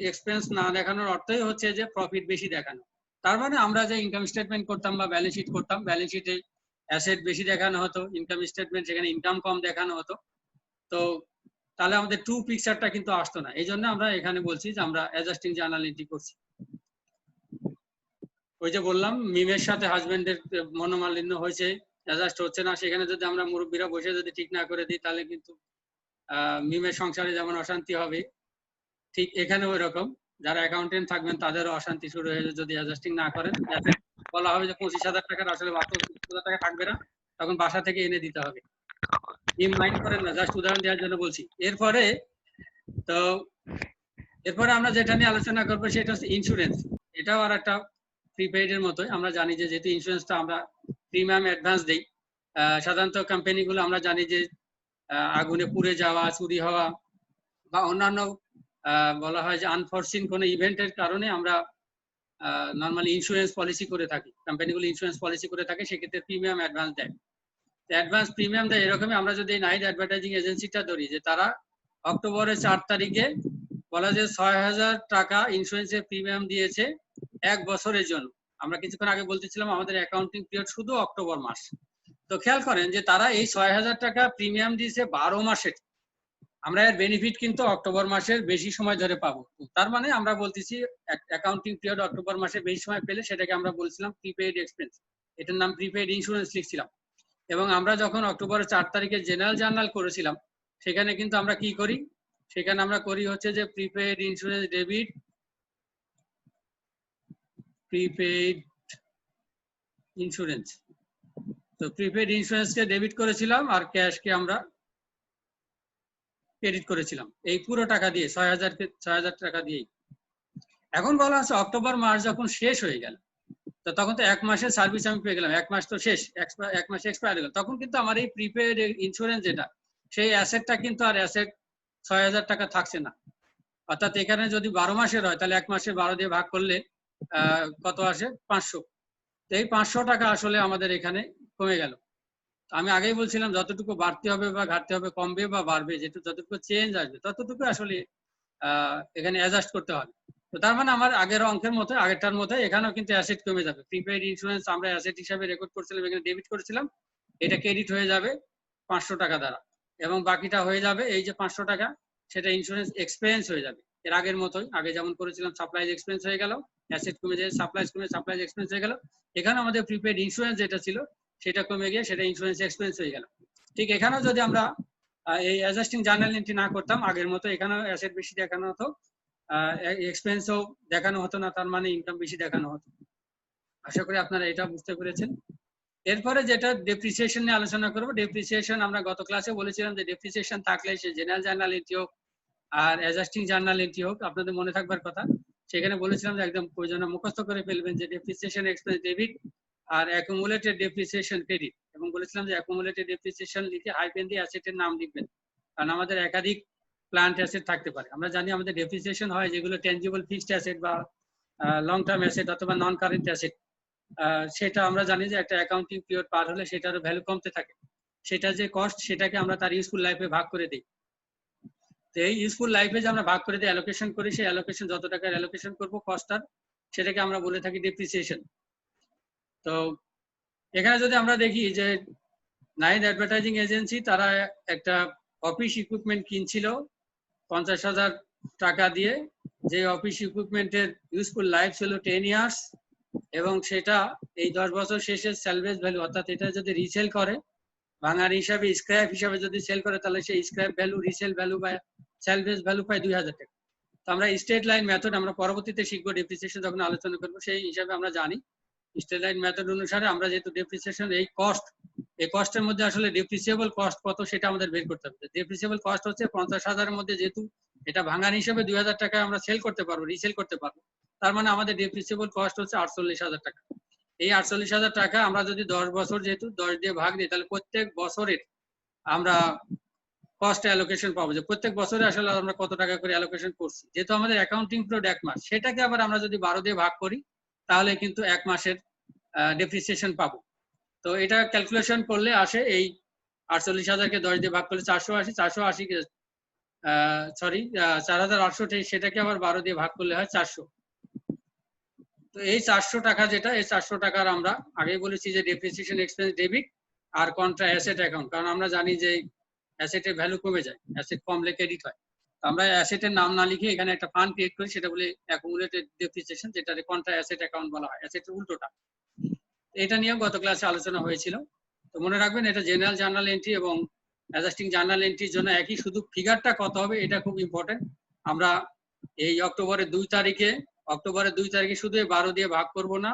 এক্সপেন্স না দেখানোর অর্থই হচ্ছে যে প্রফিট বেশি দেখানো। তার মানে আমরা যে ইনকাম স্টেটমেন্ট করতাম বা ব্যালেন্স শিট করতাম, ব্যালেন্স শিটে অ্যাসেট বেশি দেখানো হতো, ইনকাম স্টেটমেন্ট সেখানে ইনকাম কম দেখানো হতো। তো তাহলে আমাদের ট্রু পিকচারটা কিন্তু আসতো না। এই জন্য আমরা এখানে বলছি যে আমরা অ্যাডজাস্টিং জার্নাল এন্ট্রি করছি। ওই যে বললাম মিমের সাথে হাজবেন্ডের মনোমালিন্য হয়েছে, অ্যাডজাস্ট হচ্ছে না, সেখানে যদি আমরা মুরব্বীরা বসে যদি ঠিক না করে দিই তাহলে কিন্তু মিমের সংসারে যেমন অশান্তি হবে, ঠিক এখানে ওই রকম যারা অ্যাকাউন্টেন্ট থাকবেন তাদেরও অশান্তি শুরু হয়ে যাবে যদি অ্যাডজাস্টিং না করেন। বলা হবে যে 25,000 টাকার আসলে বাস্তব 25,000 টাকা থাকবে না, তখন বাসা থেকে এনে দিতে হবে। মিম মাইন্ড করেন না, জাস্ট উদাহরণ দেওয়ার জন্য বলছি। এরপরে আমরা যেটা নিয়ে আলোচনা করবো সেটা হচ্ছে ইন্স্যুরেন্স। এটাও আর একটা প্রিপেইড এর মতোই। আমরা জানি যে যেহেতু ইন্স্যুরেন্সটা আমরা প্রিমিয়াম অ্যাডভান্স দেই, সাধারণত কোম্পানিগুলো আমরা জানি যে আগুনে পুড়ে যাওয়া, চুরি হওয়া বা অন্যান্য বলা হয় যে আনফরসিন কোনো ইভেন্টের কারণে আমরা নর্মালি ইন্স্যুরেন্স পলিসি করে থাকি, কোম্পানিগুলো ইন্স্যুরেন্স পলিসি করে থাকে, সেক্ষেত্রে প্রিমিয়াম অ্যাডভান্স দেয়। অ্যাডভান্স প্রিমিয়াম দেয় এরকমই আমরা যদি নাইট অ্যাডভার্টাইজিং এজেন্সিটা ধরি, যে তারা অক্টোবরের 4 তারিখে বলা যে 6,000 টাকা ইন্স্যুরেন্সের প্রিমিয়াম দিয়েছে 1 বছরের জন্য। আমরা কিছুক্ষণ আগে বলতেছিলাম আমাদের অ্যাকাউন্টিং পিরিয়ড শুধু অক্টোবর মাস। তো খেয়াল করেন যে তারা এই 6,000 টাকা প্রিমিয়াম দিয়েছে 12 মাসের। আমরা এর বেনিফিট কিন্তু অক্টোবর মাসের বেশি সময় ধরে পাবো। তার মানে আমরা বলতেছি অ্যাকাউন্টিং পিরিয়ড অক্টোবর মাসে বেশি সময় পেলে সেটাকে আমরা বলছিলাম প্রিপেইড এক্সপেন্স, এটার নাম প্রিপেইড ইন্স্যুরেন্স লিখছিলাম। এবং আমরা যখন অক্টোবরের 4 তারিখে জেনারেল জার্নাল করেছিলাম সেখানে কিন্তু আমরা কি করি, সেখানে আমরা করি হচ্ছে যে prepaid insurance debit, prepaid insurance. তো প্রিপেইড ইন্স্যুরেন্সকে ডেবিট করেছিলাম আর ক্যাশকে আমরা ক্রেডিট করেছিলাম এই পুরো টাকা দিয়ে 6,000 টাকা দিয়েই। এখন বলা আছে অক্টোবর মাস যখন শেষ হয়ে গেল, তো তখন তো 1 মাসের সার্ভিস আমি পেয়ে গেলাম, 1 মাস তো শেষ, 1 মাস এক্সপায়ার হয়ে গেল, তখন কিন্তু আমার এই প্রিপেইড ইন্স্যুরেন্স যেটা সেই অ্যাসেটটা কিন্তু আর অ্যাসেট 6,000 টাকা থাকছে না। অর্থাৎ এখানে যদি 12 মাসের হয় তাহলে 1 মাসে 12 দিয়ে ভাগ করলে কত আসে? 500। তো এই 500 টাকা আসলে আমাদের এখানে কমে গেল। আমি আগেই বলছিলাম যতটুকু বাড়তে হবে বা ঘাটতে হবে, কমবে বা বাড়বে, যতটুকু চেঞ্জ আসবে ততটুকু আসলে এখানে অ্যাডজাস্ট করতে হবে। তো তার মানে আমার আগের অঙ্কের মতো, আগেরটার মতো এখানেও কিন্তু অ্যাসেট কমে যাবে। প্রিপেইড ইন্স্যুরেন্স আমরা অ্যাসেট হিসাবে রেকর্ড করছিলাম, এখানে ডেবিট করেছিলাম, এটা ক্রেডিট হয়ে যাবে 500 টাকা দ্বারা, এবং বাকিটা হয়ে যাবে এই যে 500 টাকা সেটা ইন্স্যুরেন্স এক্সপেন্স হয়ে যাবে এর আগের মতোই। আগে যেমন করেছিলাম সাপ্লাইজ এক্সপেন্স হয়ে গেল, অ্যাসেট কমে যায়, সাপ্লাইজ কমে সাপ্লাইজ এক্সপেন্স হয়ে গেল। এখানে আমাদের প্রিপেইড ইন্স্যুরেন্স যেটা ছিল সেটা কমে গিয়ে সেটা ইন্স্যুরেন্স এক্সপেন্স হয়ে গেল। ঠিক এখানেও যদি আমরা এই অ্যাডজাস্টিং জার্নাল এন্ট্রি না করতাম আগের মতো, এখানেও অ্যাসেট বেশি দেখানো হতো, এক্সপেন্সও দেখানো হতো না, তার মানে ইনকাম বেশি দেখানো হতো। আশা করি আপনারা এটা বুঝতে পেরেছেন। এরপরে যেটা ডেপ্রিসিয়েশন নিয়ে আলোচনা করব। ডেপ্রিসিয়েশন আমরা গত ক্লাসে বলেছিলাম যে ডেপ্রিসিয়েশন থাকলে সে জেনারেল জার্নাল এন্ট্রি হোক আর অ্যাডজাস্টিং জার্নাল এন্ট্রি হোক, আপনাদের মনে থাকবার কথা, সেখানে বলেছিলাম যে একদম প্রয়োজনে মুখস্থ করে ফেলবেন যে ডেপ্রিসিয়েশন এক্সপেন্স ডেবিট আর অ্যাকুমুলেটেড ডেপ্রিসিয়েশন ক্রেডিট। এবং বলেছিলাম যে অ্যাকুমুলেটেড ডেপ্রিসিয়েশন লিখে হাইফেন দিয়ে অ্যাসেটের নাম লিখবেন, কারণ আমাদের একাধিক প্ল্যান্ট অ্যাসেট থাকতে পারে। আমরা জানি আমাদের ডেপ্রিসিয়েশন হয় যেগুলো টেনজিবল ফিক্সড অ্যাসেট বা লং টার্ম অ্যাসেট অথবা নন কারেন্ট অ্যাসেট, সেটা আমরা জানি যে একটা অ্যাকাউন্টিং পিরিয়ড পার হলে সেটারও ভ্যালু কমতে থাকে, সেটা যে কস্ট সেটাকে আমরা তার ইউজফুল লাইফে ভাগ করে দিই। তো এই ইউজফুল লাইফে যে আমরা ভাগ করে দিই, অ্যালোকেশন করি, সেই অ্যালোকেশন যত টাকার অ্যালোকেশন করবো কস্টটার, সেটাকে আমরা বলে থাকি ডেপ্রিসিয়েশন। তো এখানে যদি আমরা দেখি যে নাইট অ্যাডভার্টাইজিং এজেন্সি তারা একটা অফিস ইকুইপমেন্ট কিনছিল 50,000 টাকা দিয়ে, যে অফিস ইকুইপমেন্টের ইউজফুল লাইফ ছিল 10 ইয়ার্স এবং সেটা এই 10 বছর শেষে স্যালভেজ ভ্যালু, অর্থাৎ এটা যদি রিসেল করে ভাঙার হিসাবে, স্ক্র্যাপ হিসাবে যদি সেল করে, তাহলে সেই স্ক্র্যাপ ভ্যালু, রিসেল ভ্যালু বা স্যালভেজ ভ্যালু পায় 2000 টাকা। তো আমরা স্ট্রেট লাইন মেথড আমরা পরবর্তীতে শিখবো, ডেপ্রিসিয়েশন যখন আলোচনা করবো সেই হিসাবে আমরা জানি স্ট্রেট লাইন মেথড অনুসারে আমরা যেহেতু ডেপ্রিসিয়েশন এই কস্টের মধ্যে আসলে ডেপ্রিসিয়েবল কস্ট কত সেটা আমাদের বের করতে হবে। ডেপ্রিসিয়েবল কস্ট হচ্ছে 50,000-এর মধ্যে, যেহেতু এটা ভাঙার হিসেবে 2000 টাকায় আমরা সেল করতে পারবো, রিসেল করতে পারবো, তার মানে আমাদের ডেপ্রিসিয়েবল কস্ট হচ্ছে 48,000 টাকা। এই 48,000 টাকা আমরা যদি 10 বছর যেহেতু 10 দিয়ে ভাগ দিই, তাহলে প্রত্যেক বছরের আমরা কস্ট অ্যালোকেশন পাবো, যে প্রত্যেক বছরে আসলে আমরা কত টাকা করে অ্যালোকেশন করছি। যেহেতু আমাদের অ্যাকাউন্টিং পিরিয়ড 1 মাস, সেটাকে আবার আমরা যদি 12 দিয়ে ভাগ করি তাহলে কিন্তু 1 মাসের ডেপ্রিসিয়েশন পাবো। তো এটা ক্যালকুলেশন করলে আসে এই 48,000-কে 10 দিয়ে ভাগ করলে 480, 4,800, সেটাকে আবার 12 দিয়ে ভাগ করলে হয় 400। তো এই 400 টাকা যেটা, এই 400 টাকার আমরা আগেই বলেছি যে ডেপ্রিসিয়েশন এক্সপেন্স ডেবিট আর কন্ট্রা অ্যাসেট অ্যাকাউন্ট, কারণ আমরা জানি যে অ্যাসেটের ভ্যালু কমে যায়, অ্যাসেট কমলে ক্রেডিট হয়। আমরা অ্যাসেটের নাম না লিখে এখানে একটা ফান্ড ক্রিয়েট করি, সেটা বলে অ্যাকুমুলেটেড ডেপ্রিসিয়েশন, যেটা কন্ট্রা অ্যাসেট অ্যাকাউন্ট বলা হয়, অ্যাসেটের উল্টোটা। এটা নিয়েও গত ক্লাসে আলোচনা হয়েছিল। তো মনে রাখবেন এটা জেনারেল জার্নাল এন্ট্রি এবং অ্যাডজাস্টিং জার্নাল এন্ট্রির জন্য একই, শুধু ফিগারটা কত হবে এটা খুব ইম্পর্টেন্ট। আমরা এই অক্টোবরের 2 তারিখে শুধু 12 দিয়ে ভাগ করব না,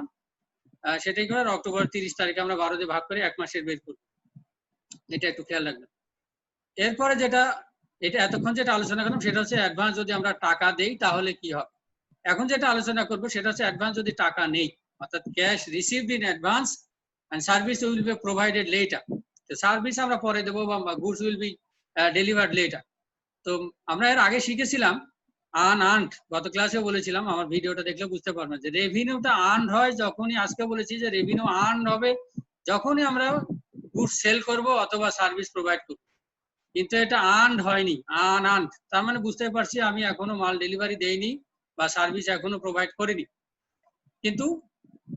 সেটাই করে অক্টোবর 30 তারিখে আমরা 12 দিয়ে ভাগ করে 1 মাসের বের করব, এটা একটু খেয়াল রাখবেন। এরপরে যেটা, এটা এতক্ষণ যেটা আলোচনা করলাম সেটা হচ্ছে অ্যাডভান্স যদি আমরা টাকা দেই তাহলে কি হবে। এখন যেটা আলোচনা করব সেটা হচ্ছে অ্যাডভান্স যদি টাকা নেই, অর্থাৎ cash received in advance and service will be provided later. তো সার্ভিস আমরা পরে দেবো বা goods will be delivered letter. তো আমরা এর আগে শিখেছিলাম আনআর্নড, গত ক্লাসে বলেছিলাম, আমার ভিডিওটা দেখলে বুঝতে পারবেন যে রেভিনিউটা আর্নড হয় যখনই, আজকে বলেছি যে রেভিনিউ আর্নড হবে যখনই আমরা গুডস সেল করব অথবা সার্ভিস প্রোভাইড করব, কিন্তু এটা আর্নড হয়নি, আনআর্নড। তার মানে বুঝতে পারছি আমি এখনো মাল ডেলিভারি দেইনি বা সার্ভিস এখনো প্রোভাইড করিনি, কিন্তু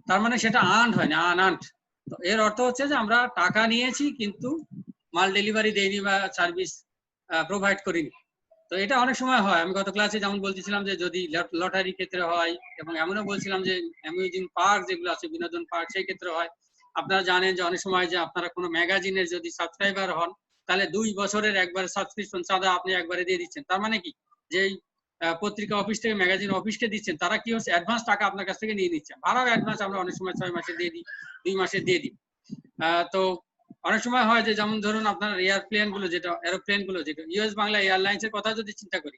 তার মানে সেটা আর্নড হয়নি, আনআর্নড। তো এর অর্থ হচ্ছে যে আমরা টাকা নিয়েছি কিন্তু মাল ডেলিভারি দেইনি বা সার্ভিস প্রোভাইড করিনি। তো এটা অনেক সময় হয়, আমি গত ক্লাসে যেমন বলতেছিলাম যে যদি লটারি ক্ষেত্রে হয়, এবং এমনও বলছিলাম যে অ্যামিউজিং পার্ক যেগুলো আছে, বিনোদন পার্ক, সেই ক্ষেত্রে হয়। আপনারা জানেন যে অনেক সময় যে আপনারা কোনো ম্যাগাজিনের যদি সাবস্ক্রাইবার হন, তাহলে 2 বছরের একবার সাবস্ক্রিপশন চাঁদা আপনি একবারে দিয়ে দিচ্ছেন। তার মানে কি, যে পত্রিকা অফিস থেকে ম্যাগাজিন অফিসকে দিচ্ছেন, তারা কি হচ্ছে অ্যাডভান্স টাকা আপনার কাছ থেকে নিয়ে নিচ্ছে। ভাড়ার অ্যাডভান্স আমরা অনেক সময় 6 মাসে দিয়ে দিই, 2 মাসে দিয়ে দিই। তো অনেক সময় হয় যে যেমন ধরুন আপনার এয়ারপ্লেন গুলো, যেটা এরোপ্লেন গুলো, যেটা ইউএস বাংলা এয়ারলাইন্স এর কথা যদি চিন্তা করি,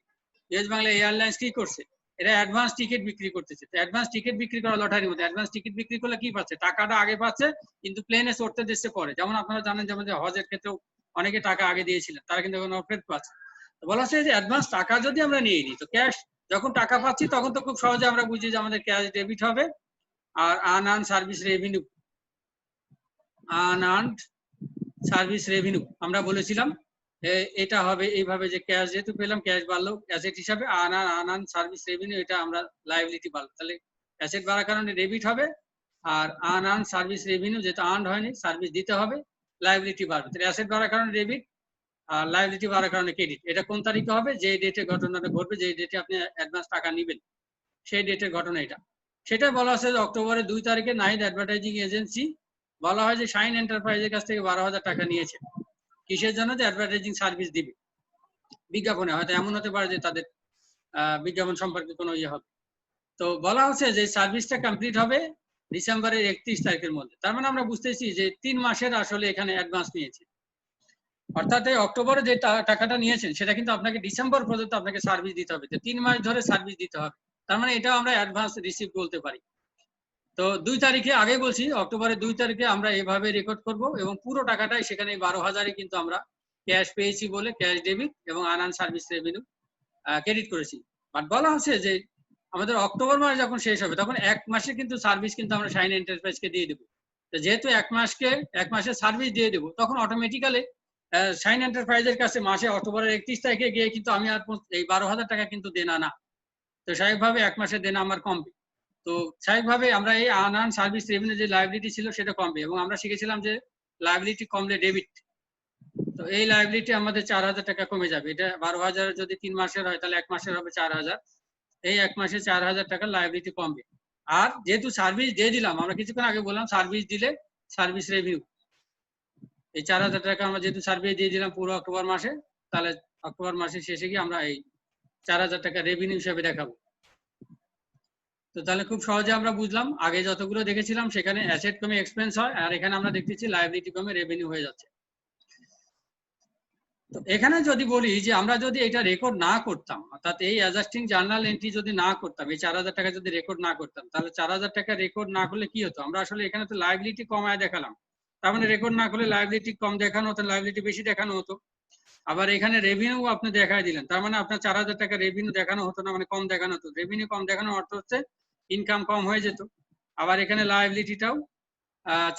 ইউএস বাংলা এয়ারলাইন্স কি করছে, এরা অ্যাডভান্স টিকিট বিক্রি করতেছে। তো অ্যাডভান্স টিকিট বিক্রি করা লটারির মধ্যে, অ্যাডভান্স টিকিট বিক্রি করলে কি পাচ্ছে, টাকাটা আগে পাচ্ছে কিন্তু প্লেনে চড়তে দিচ্ছে পরে। যেমন আপনারা জানেন যেমন যে হজের ক্ষেত্রেও অনেকে টাকা আগে দিয়েছিলেন, তারা কিন্তু এখন অফেট পাচ্ছে। তো বলা হচ্ছে যে অ্যাডভান্স টাকা যদি আমরা নিয়ে নিই, তো ক্যাশ যখন টাকা পাচ্ছি তখন তো খুব সহজে আমরা বুঝি যে আমাদের ক্যাশ ডেবিট হবে। আর unearned service revenue, unearned service revenue আমরা বলেছিলাম এটা হবে এইভাবে, যে ক্যাশ যেহেতু পেলাম, ক্যাশ বাড়লো অ্যাসেট হিসাবে, আনআর্নড সার্ভিস রেভিনিউ এটা আমরা লায়াবিলিটি বাড়লো, তাহলে অ্যাসেট বাড়ার কারণে ডেবিট হবে, আর আনআর্নড সার্ভিস রেভিনিউ যেটা আর্নড হয়নি, সার্ভিস দিতে হবে, লায়াবিলিটি বাড়বে। তাহলে অ্যাসেট বাড়ার কারণে ডেবিট আর লায়াবিলিটি বাড়ার কারণে ক্রেডিট। এটা কোন তারিখে হবে, যে ডেটে ঘটনাটা ঘটবে, যে ডেটে আপনি অ্যাডভান্স টাকা নেবেন, সেই ডেটের ঘটনা এটা। সেটা বলা হচ্ছে যে অক্টোবরের 2 তারিখে নাইট অ্যাডভার্টাইজিং এজেন্সি বলা হয় যে শাইন এন্টারপ্রাইজের কাছ থেকে 12,000 টাকা নিয়েছে। কিসের জন্য, যে অ্যাডভার্টাইজিং সার্ভিস দিবে, বিজ্ঞাপনে। হয়তো এমন হতে পারে যে তাদের বিজ্ঞাপন সম্পর্কে কোনো ইয়ে হবে। তো বলা হচ্ছে যে সার্ভিসটা কমপ্লিট হবে ডিসেম্বরের 31 তারিখের মধ্যে। তার মানে আমরা বুঝতেছি যে 3 মাসের আসলে এখানে অ্যাডভান্স নিয়েছে, অর্থাৎ এই অক্টোবরে যে টাকাটা নিয়েছেন সেটা কিন্তু আপনাকে ডিসেম্বর পর্যন্ত আপনাকে সার্ভিস দিতে হবে, 3 মাস ধরে সার্ভিস দিতে হবে। তার মানে এটাও আমরা অ্যাডভান্স রিসিভ বলতে পারি। তো 2 তারিখে, আগে বলছি অক্টোবরের 2 তারিখে আমরা এভাবে রেকর্ড করব, এবং পুরো টাকাটাই সেখানে 12,000-ই কিন্তু আমরা ক্যাশ পেয়েছি বলে ক্যাশ ডেবিট এবং আনআর্নড সার্ভিস রেভিনিউ ক্রেডিট করেছি। বাট বলা হচ্ছে যে আমাদের অক্টোবর মাস যখন শেষ হবে তখন 1 মাসে কিন্তু সার্ভিস কিন্তু আমরা শাইন এন্টারপ্রাইজকে দিয়ে দেবো। তো যেহেতু 1 মাসের সার্ভিস দিয়ে দেবো, তখন অটোমেটিক্যালি শাইন এন্টারপ্রাইজের কাছে মাসে অক্টোবরের 31 তারিখে গিয়ে কিন্তু আমি আর এই 12,000 টাকা কিন্তু দেনা না। তো স্বাভাবিকভাবে 1 মাসের দেনা আমার কমবে। তো স্বাভাবিকভাবে আমরা এই আনআর্নড সার্ভিস রেভিনিউ যে লায়াবিলিটি ছিল সেটা কমবে, এবং আমরা শিখেছিলাম যে লায়াবিলিটি কমলে ডেবিট। তো এই লায়াবিলিটি আমাদের 4,000 টাকা কমে যাবে। এটা 12,000 যদি 3 মাসের হয় তাহলে 1 মাসের হবে 4,000। এই 1 মাসে 4,000 টাকা লায়াবিলিটি কমবে। আর যেহেতু সার্ভিস দিয়ে দিলাম, আমরা কিছুক্ষণ আগে বললাম সার্ভিস দিলে সার্ভিস রেভিনিউ, এই 4,000 টাকা আমরা যেহেতু সার্ভিস দিয়ে দিলাম পুরো অক্টোবর মাসে, তাহলে অক্টোবর মাসের শেষে গিয়ে আমরা এই 4,000 টাকা রেভিনিউ হিসেবে দেখাবো। তো তাহলে খুব সহজে আমরা বুঝলাম, আগে যতগুলো দেখেছিলাম সেখানে অ্যাসেট কমে এক্সপেন্স হয়, আর এখানে আমরা দেখতেছি লায়াবিলিটি কমে রেভিনিউ হয়ে যাচ্ছে। তো এখানে যদি বলি যে আমরা যদি এটা রেকর্ড না করতাম, অর্থাৎ এই অ্যাডজাস্টিং জার্নাল এন্ট্রি যদি না করতাম, এই 4,000 টাকা যদি রেকর্ড না করতাম, তাহলে 4,000 টাকা রেকর্ড না করলে কি হতো? আমরা আসলে এখানে তো লায়াবিলিটি কমায় দেখালাম, তার মানে রেকর্ড না করলে লায়াবিলিটি কম দেখানো হতো, লায়াবিলিটি বেশি দেখানো হতো। আবার এখানে রেভিনিউ আপনি দেখায় দিলেন, তার মানে আপনার 4,000 টাকা রেভিনিউ দেখানো হতো না, মানে কম দেখানো হতো। রেভিনিউ কম দেখানোর অর্থ হচ্ছে ইনকাম কম হয়ে যেত। আবার এখানে লায়াবিলিটিটাও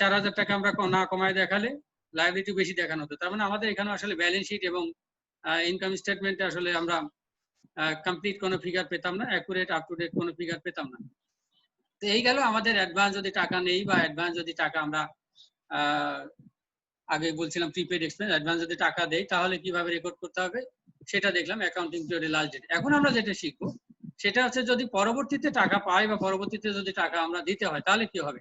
4,000 টাকা আমরা না কমায় দেখালে লায়াবিলিটি বেশি দেখানো হতো। তার মানে আমাদের এখানে আসলে ব্যালেন্স শিট এবং ইনকাম স্টেটমেন্টে আসলে আমরা কমপ্লিট কোনো ফিগার পেতাম না, অ্যাকুরেট আপ টু ডেট কোনো ফিগার পেতাম না। তো এই গেল আমাদের অ্যাডভান্স যদি টাকা নেই বা অ্যাডভান্স যদি টাকা আমরা আগে বলছিলাম প্রিপেড এক্সপেন্স, অ্যাডভান্স যদি টাকা দেই তাহলে কিভাবে রেকর্ড করতে হবে সেটা দেখলাম অ্যাকাউন্টিং পিরিয়ডের লাস্ট ডেট। এখন আমরা যেটা শিখবো সেটা হচ্ছে যদি পরবর্তীতে টাকা পাই বা পরবর্তীতে যদি টাকা আমরা দিতে হয় তাহলে কি হবে।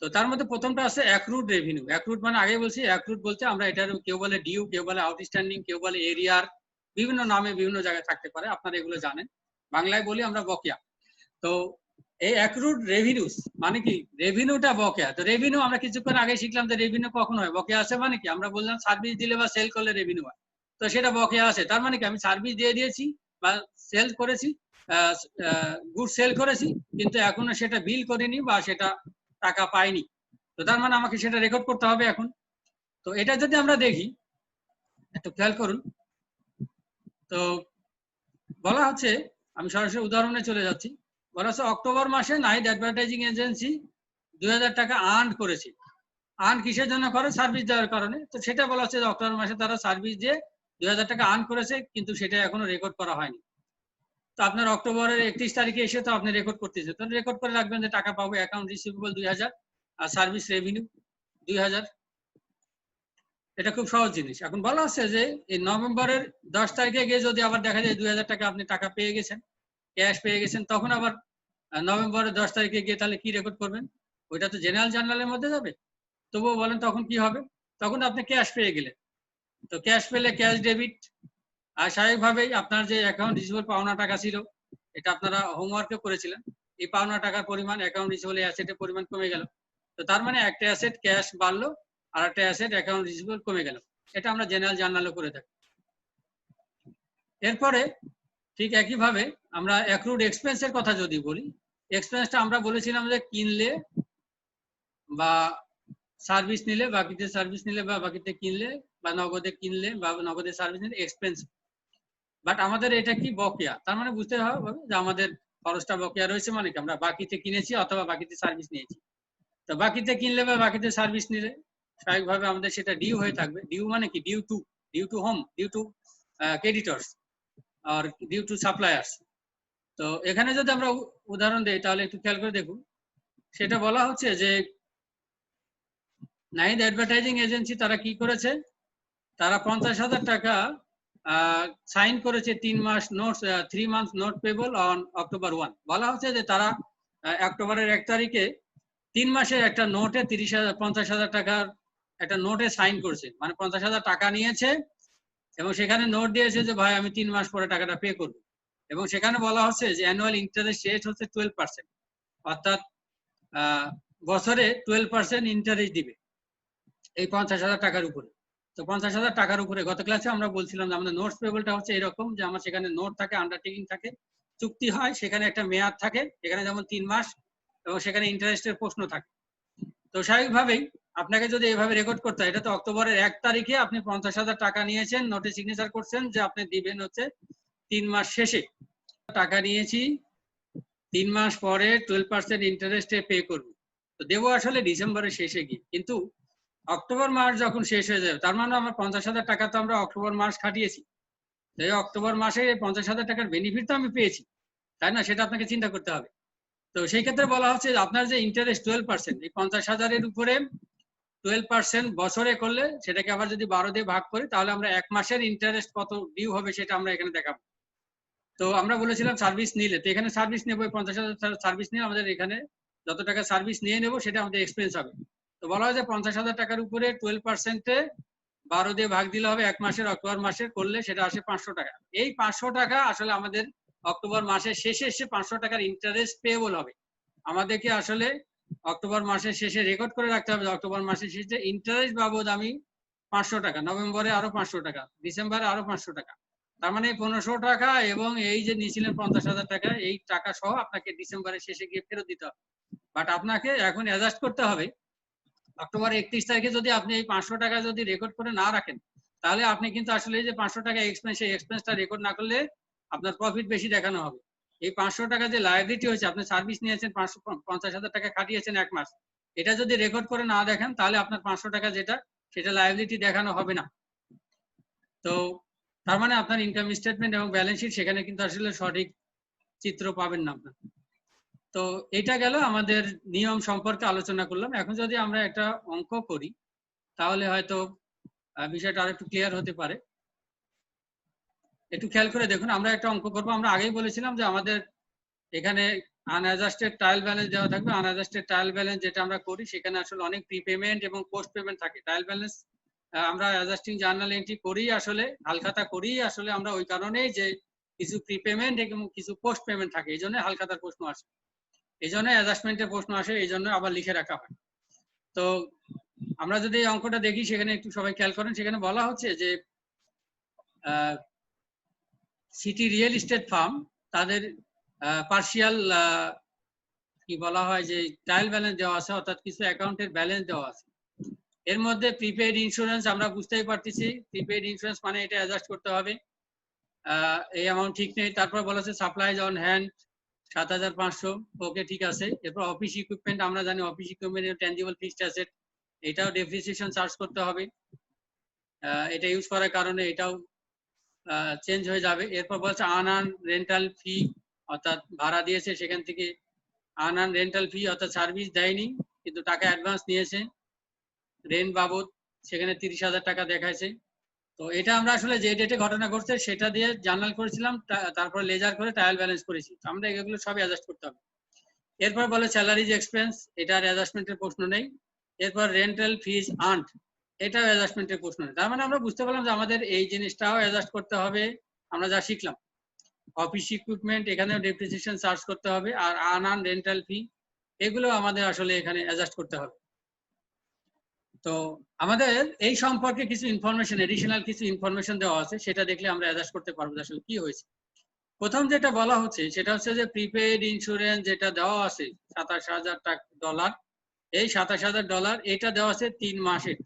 তো তার মধ্যে প্রথমটা আছে অ্যাক্রুড রেভিনিউ। অ্যাক্রুড মানে আগে বলছি, অ্যাক্রুড বলতে আমরা এটার কেউ বলে ডিউ, কেউ বলে আউটস্ট্যান্ডিং, কেউ বলে এরিয়ার, বিভিন্ন নামে বিভিন্ন জায়গায় থাকতে পারে, আপনারা এগুলো জানেন। বাংলায় বলি আমরা বকেয়া। তো এই অ্যাক্রুড রেভিনিউস মানে কি, রেভিনিউটা বকেয়া। তো রেভিনিউ আমরা কিছুক্ষণ আগে শিখলাম যে রেভিনিউ কখন হয়, বকেয়া আছে মানে কি, আমরা বললাম সার্ভিস দিলে বা সেল করলে রেভিনিউ হয়, তো সেটা বকেয়া আছে। তার মানে কি, আমি সার্ভিস দিয়ে দিয়েছি বা সেল করেছি, গুড সেল করেছি, কিন্তু এখনো সেটা বিল করিনি বা সেটা টাকা পাইনি, তো তার মানে আমাকে সেটা রেকর্ড করতে হবে এখন। তো এটা যদি আমরা দেখি, একটু খেয়াল করুন। তো বলা হচ্ছে, আমি সরাসরি উদাহরণে চলে যাচ্ছি, বলা হচ্ছে অক্টোবর মাসে নাইট অ্যাডভার্টাইজিং এজেন্সি 2,000 টাকা আর্ন করেছে। আর্ন কিসের জন্য করে? সার্ভিস দেওয়ার কারণে। তো সেটা বলা হচ্ছে যে অক্টোবর মাসে তারা সার্ভিস দিয়ে 2,000 টাকা আর্ন করেছে, কিন্তু সেটা এখনো রেকর্ড করা হয়নি। তো আপনার অক্টোবরের 31 তারিখে এসে তো আপনি রেকর্ড করতেছেন, তো রেকর্ড করে রাখবেন যে টাকা পাবো, অ্যাকাউন্ট রিসিভেবল 2,000 আর সার্ভিস রেভিনিউ 2,000। এটা খুব সহজ জিনিস। এখন বলা হচ্ছে যে এই নভেম্বরের 10 তারিখে গিয়ে যদি আবার দেখা যায় 2,000 টাকা আপনি টাকা পেয়ে গেছেন, ক্যাশ পেয়ে গেছেন, তখন আবার নভেম্বরের 10 তারিখে গিয়ে তাহলে কি রেকর্ড করবেন? ওইটা তো জেনারেল জার্নালের মধ্যে যাবে। তবুও বলেন তখন কি হবে? তখন আপনি ক্যাশ পেয়ে গেলেন, তো ক্যাশ পেলে ক্যাশ ডেবিট, আর স্বাভাবিকভাবেই আপনার যে অ্যাকাউন্ট রিসিভেবল পাওনা টাকা ছিল, এটা আপনারা হোমওয়ার্কে করেছিলেন, এই পাওনা টাকার পরিমাণ অ্যাকাউন্ট রিসিভেবল অ্যাসেটের পরিমাণ কমে গেল। তো তার মানে একটা অ্যাসেট ক্যাশ বাড়লো আর একটা অ্যাসেট অ্যাকাউন্ট রিসিভেবল কমে গেল। এটা আমরা জেনারেল জার্নালে করে থাকি। এরপরে ঠিক একইভাবে আমরা অ্যাক্রুড এক্সপেন্সের কথা যদি বলি, এক্সপেন্সটা আমরা বলেছিলাম যে কিনলে বা সার্ভিস নিলে, বাকিতে সার্ভিস নিলে বা বাকিতে কিনলে বা নগদে কিনলে বা নগদে সার্ভিস নিলে এক্সপেন্স। বাট আমাদের এটা কি বকেয়া, তার মানে বুঝতে হবে যে আমাদের খরচটা বকেয়া রয়েছে, মানে কি আমরা বাকিতে কিনেছি অথবা বাকিতে সার্ভিস নিয়েছি। তো বাকিতে কিনলে বা বাকিতে সার্ভিস নিলে স্বাভাবিকভাবে আমাদের সেটা ডিউ হয়ে থাকবে। ডিউ মানে কি, due to home, due to creditors আর ডিউ টু সাপ্লায়ার্স। তো এখানে যদি আমরা উদাহরণ দেই তাহলে একটু খেয়াল করে দেখুন। সেটা বলা হচ্ছে যে নাইট অ্যাডভার্টাইজিং এজেন্সি তারা কি করেছে, তারা 50,000 টাকা সাইন করেছে 3 মাস note, 3 months note payable on October 1। বলা হচ্ছে যে তারা অক্টোবরের 1 তারিখে 3 মাসের একটা নোটে 50,000 টাকার একটা নোটে সাইন করছে, মানে 50,000 টাকা নিয়েছে এবং সেখানে নোট দিয়েছে যে ভাই আমি 3 মাস পরে টাকাটা পে করব। এবং সেখানে বলা হচ্ছে যে অ্যানুয়াল ইন্টারেস্ট রেট হচ্ছে 12%, অর্থাৎ বছরে 12% ইন্টারেস্ট দিবে এই 50,000 টাকার উপরে। তো 50,000 টাকার উপরে গত ক্লাসে আমরা বলছিলাম যে আমাদের নোটস পেবলটা হচ্ছে এরকম, যে আমার সেখানে নোট থাকে, আন্ডারটেকিং থাকে, চুক্তি হয়, সেখানে একটা মেয়াদ থাকে, এখানে যেমন 3 মাস, এবং সেখানে ইন্টারেস্টের প্রশ্ন থাকে। তো স্বাভাবিকভাবেই আপনাকে যদি এইভাবে রেকর্ড করতে হয়, এটা তো অক্টোবরের 1 তারিখে আপনি 50,000 টাকা নিয়েছেন, নোটে সিগনেচার করছেন যে আপনি দিবেন হচ্ছে 3 মাস শেষে। টাকা নিয়েছি 3 মাস পরে 12% ইন্টারেস্টে পে করব, তো দেবো আসলে ডিসেম্বরের শেষে গিয়ে, কিন্তু অক্টোবর মাস যখন শেষ হয়ে যাবে, তার মানে আমার 50,000 টাকা তো আমরা অক্টোবর মাস খাটিয়েছি, এই অক্টোবর মাসে 50,000 টাকার বেনিফিট তো আমি পেয়েছি, তাই না? সেটা আপনাকে চিন্তা করতে হবে। তো সেই ক্ষেত্রে বলা হচ্ছে আপনার যে ইন্টারেস্ট 12%, এই 50,000-এর উপরে 12% বছরে করলে সেটাকে আবার যদি 12 দিয়ে ভাগ করি তাহলে আমরা 1 মাসের ইন্টারেস্ট কত ডিউ হবে সেটা আমরা এখানে দেখাবো। তো আমরা বলেছিলাম সার্ভিস নিলে, তো এখানে সার্ভিস নেবো 50,000 সার্ভিস নিয়ে আমাদের এখানে যত টাকা সার্ভিস নিয়ে নেবো সেটা আমাদের এক্সপেন্স হবে। তো বলা হয় যে 50,000 টাকার উপরে 12%-এ 12 দিয়ে ভাগ দিলে হবে 1 মাসের, অক্টোবর মাসে করলে সেটা আসে 500 টাকা। এই 500 টাকা আসলে আমাদের অক্টোবর মাসের শেষে এসে 500 টাকার ইন্টারেস্ট পেয়েবল হবে। আমাদেরকে আসলে অক্টোবর মাসের শেষে রেকর্ড করে রাখতে হবে অক্টোবর মাসের শেষে ইন্টারেস্ট বাবদ আমি 500 টাকা, নভেম্বরে আরো 500 টাকা, ডিসেম্বরে আরো 500 টাকা, তার মানে 1500 টাকা, এবং এই যে নিয়েছিলেন 50,000 টাকা, এই টাকা সহ আপনাকে ডিসেম্বরের শেষে গিয়ে ফেরত দিতে হবে। বাট আপনাকে এখন অ্যাডজাস্ট করতে হবে অক্টোবর 31 তারিখে যদি আপনি এই 500 টাকা যদি রেকর্ড করে না রাখেন, তাহলে আপনি কিন্তু আসলে এই যে 500 টাকা এক্সপেন্স, সেই এক্সপেন্সটা রেকর্ড না করলে আপনার প্রফিট বেশি দেখানো হবে। এই 500 টাকা যে লায়াবিলিটি হয়েছে, আপনি সার্ভিস নিয়েছেন 50,000 টাকা খাটিয়েছেন 1 মাস, এটা যদি রেকর্ড করে না দেখেন তাহলে আপনার 500 টাকা যেটা, সেটা লায়াবিলিটি দেখানো হবে না। তো তার মানে আপনার ইনকাম স্টেটমেন্ট এবং ব্যালেন্স শিট সেখানে কিন্তু আসলে সঠিক চিত্র পাবেন না আপনার। তো এটা গেল আমাদের নিয়ম সম্পর্কে আলোচনা করলাম। এখন যদি আমরা একটা অঙ্ক করি তাহলে হয়তো বিষয়টা আরেকটু ক্লিয়ার হতে পারে। একটু খেয়াল করে দেখুন, আমরা একটা অঙ্ক করবো। আমরা আগেই বলেছিলাম যে আমাদের এখানে আনঅ্যাডজাস্টেড ট্রায়াল ব্যালেন্স দেওয়া থাকবে। আনঅ্যাডজাস্টেড ট্রায়াল ব্যালেন্স যেটা আমরা করি সেখানে আসলে অনেক প্রিপেমেন্ট এবং পোস্ট পেমেন্ট থাকে। ট্রায়াল ব্যালেন্স আমরা অ্যাডজাস্টিং জার্নাল এন্ট্রি করি আসলে, হালখাতা করি আসলে আমরা ওই কারণেই যে কিছু প্রিপেমেন্ট এবং কিছু পোস্ট পেমেন্ট থাকে, এই জন্য হালখাতার প্রশ্ন আসে, এই জন্য অ্যাডজাস্টমেন্টের প্রশ্ন আসে, এই জন্য আবার লিখে রাখা হয়। তো আমরা যদি এই অঙ্কটা দেখি সেখানে একটু সবাই খেয়াল করেন, সেখানে বলা হচ্ছে যে সিটি রিয়েল এস্টেট ফার্ম তাদের পার্সিয়াল কি বলা হয় যে ট্রায়াল ব্যালেন্স দেওয়া আছে, অর্থাৎ কিছু অ্যাকাউন্টের ব্যালেন্স দেওয়া আছে। এর মধ্যে প্রিপেড ইন্স্যুরেন্স আমরা বুঝতেই পারতেছি, প্রিপেড ইন্স্যুরেন্স মানে এটা অ্যাডজাস্ট করতে হবে, এই অ্যামাউন্ট ঠিক নেই। তারপর বলা হচ্ছে সাপ্লাইজ অন হ্যান্ড 7,500, ওকে ঠিক আছে। এরপর অফিস ইকুইপমেন্ট, আমরা জানি office equipment tangible fixed asset, এটাও ডেপ্রিসিয়েশন চার্জ করতে হবে, এটা ইউজ করার কারণে এটাও চেঞ্জ হয়ে যাবে। এরপর বলছে আনআর্ন রেন্টাল ফি, অর্থাৎ ভাড়া দিয়েছে সেখান থেকে আনআর্ন রেন্টাল ফি, অর্থাৎ সার্ভিস দেয়নি কিন্তু টাকা অ্যাডভান্স নিয়েছে রেন্ট বাবদ, সেখানে 30,000 টাকা দেখাইছে। তো এটা আমরা আসলে যে ডেটে ঘটনা ঘটছে সেটা দিয়ে জার্নাল করেছিলাম, তারপর লেজার করে ট্রায়াল ব্যালেন্স করেছি, আমরা এগুলো সবই অ্যাডজাস্ট করতে হবে। এরপর বলে স্যালারিজ এক্সপেন্স, এটার অ্যাডজাস্টমেন্টের প্রশ্ন নেই। এরপর রেন্টাল ফিজ আর্নড, এটাও অ্যাডজাস্টমেন্টের প্রশ্ন নেই। তার মানে আমরা বুঝতে পারলাম যে আমাদের এই জিনিসটাও অ্যাডজাস্ট করতে হবে, আমরা যা শিখলাম। অফিস ইকুইপমেন্ট, এখানেও ডেপ্রিসিয়েশন চার্জ করতে হবে, আর আনআর্ন রেন্টাল ফি এগুলো আমাদের আসলে এখানে অ্যাডজাস্ট করতে হবে। তো আমাদের এই সম্পর্কে কিছু ইনফরমেশন, এডিশনাল কিছু ইনফরমেশন দেওয়া আছে, সেটা দেখলে আমরা অ্যাডজাস্ট করতে পারবো আসলে কি হয়েছে। প্রথম যেটা বলা হচ্ছে সেটা হচ্ছে যে প্রিপেড ইন্স্যুরেন্স যেটা দেওয়া আছে $27,000, এই $27,000 এটা দেওয়া আছে 3 মাসের।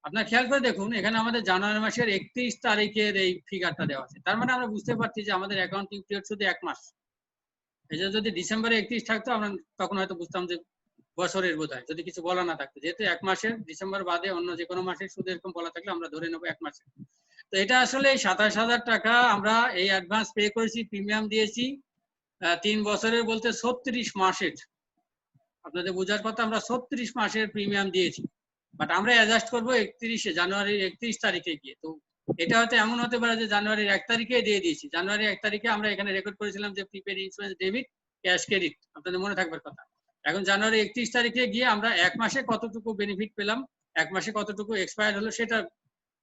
আপনার খেয়াল করে দেখুন এখানে আমাদের জানুয়ারি মাসের 31 তারিখের এই ফিগারটা দেওয়া আছে, তার মানে আমরা বুঝতে পারছি যে আমাদের অ্যাকাউন্টিং পিরিয়ড শুধু 1 মাস। এই যে যদি ডিসেম্বরে 31 থাকতো আমরা তখন হয়তো বুঝতাম যে বছরের বোধহয়, যদি কিছু বলা না থাকতো। যেহেতু 1 মাসের, ডিসেম্বর বাদে অন্য যে কোনো মাসে শুধু এরকম বলা থাকলে আমরা ধরে নেবো 1 মাসের। তো এটা আসলে 27,000 টাকা আমরা এই অ্যাডভান্স পে করেছি, প্রিমিয়াম দিয়েছি 3 বছরের বলতে 36 মাসের। আপনাদের বোঝার কথা, আমরা 36 মাসের প্রিমিয়াম দিয়েছি, বাট আমরা অ্যাডজাস্ট করবো 31 জানুয়ারির 31 তারিখে গিয়ে। তো এটা হয়তো এমন হতে পারে যে জানুয়ারির 1 তারিখে দিয়ে দিয়েছি, জানুয়ারির 1 তারিখে আমরা এখানে রেকর্ড করেছিলাম যে prepaid insurance debit cash credit, আপনাদের মনে থাকবার কথা। এখন জানুয়ারি 31 তারিখে গিয়ে আমরা 1 মাসে কতটুকু বেনিফিট পেলাম, 1 মাসে কতটুকু এক্সপায়ার হলো সেটা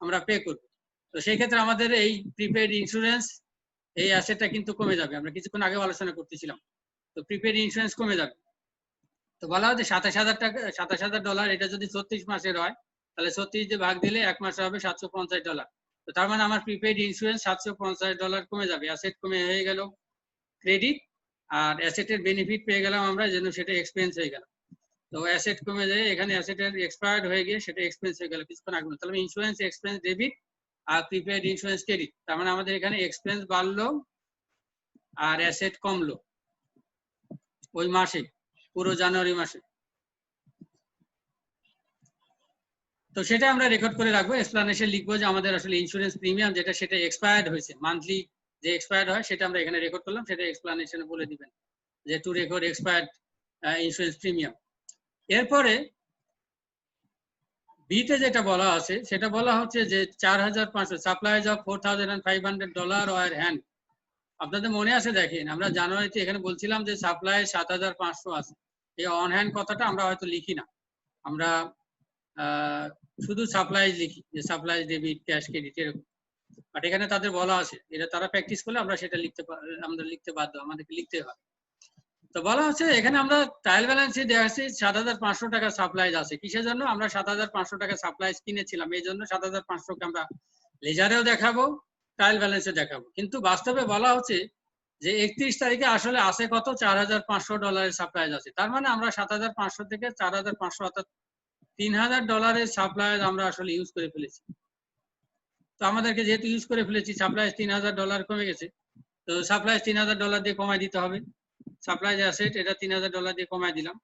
আমরা পে করবো। তো সেই ক্ষেত্রে আমাদের এই প্রিপেড ইন্স্যুরেন্স এই অ্যাসেটটা কিন্তু কমে যাবে, আমরা কিছুক্ষণ আগে আলোচনা করতেছিলাম। তো প্রিপেড ইন্স্যুরেন্স কমে যাবে। তো বলা হচ্ছে $27,000 টাকা, $27,000 এটা যদি 36 মাসের হয় তাহলে 36 দিয়ে ভাগ দিলে 1 মাসে হবে $750। তো তার মানে আমার প্রিপেড ইন্স্যুরেন্স $750 কমে যাবে, অ্যাসেট কমে হয়ে গেল ক্রেডিট, আর অ্যাসেটের বেনিফিট পেয়ে গেলাম আমরা, যেন সেটা এক্সপেন্স হয়ে গেল। তো অ্যাসেট কমে যায়, এখানে অ্যাসেটের এক্সপায়ার্ড হয়ে গিয়ে সেটা এক্সপেন্স হয়ে গেল কিছুক্ষণ আগে। তাহলে ইন্স্যুরেন্স এক্সপেন্স ডেবিট আর প্রিপেড ইন্স্যুরেন্স ক্রেডিট, তার মানে আমাদের এখানে এক্সপেন্স বাড়লো আর অ্যাসেট কমলো ওই মাসে, পুরো জানুয়ারি মাসে। তো সেটা আমরা রেকর্ড করে রাখবো, এক্সপ্লানেশন লিখবো যে আমাদের আসলে ইন্স্যুরেন্স প্রিমিয়াম যেটা সেটা এক্সপায়ার্ড হয়েছে, মান্থলি যে এক্সপায়ার্ড হয় সেটা আমরা এখানে রেকর্ড করলাম, সেটা এক্সপ্লানেশনে বলে দিবেন যে two record expired insurance premium. এরপরে বিতে যেটা বলা আছে সেটা বলা হচ্ছে যে 4,500 সাপ্লাইজ অফ $4,500 ওয়ার হ্যান্ড আপনাদের মনে আছে দেখেন, আমরা জানুয়ারিতে এখানে বলছিলাম যে সাপ্লাই 7,500 আছে। এই অন হ্যান্ড কথাটা আমরা হয়তো লিখি না, আমরা শুধু সাপ্লাই লিখি যে সাপ্লাই ডেবিট ক্যাশ ক্রেডিট এরকম। বাট এখানে তাদের বলা আছে, এটা তারা প্র্যাকটিস করলে আমরা সেটা আমরা লিখতে বাধ্য, আমাদেরকে লিখতে হয়। তো বলা হচ্ছে এখানে আমরা ট্রায়াল ব্যালেন্সে দেখাচ্ছি 7,500 টাকা সাপ্লাই আছে। কিসের জন্য? আমরা 7,500 টাকা সাপ্লাই কিনেছিলাম, এই জন্য 7,500কে আমরা লেজারেও দেখাবো, ট্রায়াল ব্যালেন্সে দেখাবো। কিন্তু বাস্তবে বলা হচ্ছে যে 31 তারিখে আসলে আছে কত, $4,500 সাপ্লাই আছে। তার মানে আমরা 7,500 থেকে 4,500 অর্থাৎ $3,000 সাপ্লাই আমরা আসলে ইউজ করে ফেলেছি। তো আমাদেরকে যেহেতু ইউজ করে ফেলেছি, সাপ্লাই $3,000 কমে গেছে, তো সাপ্লাই $3,000 দিয়ে কমাই দিতে হবে। সাপ্লাই অ্যাসেট এটা $3,000 দিয়ে কমাই দিলাম,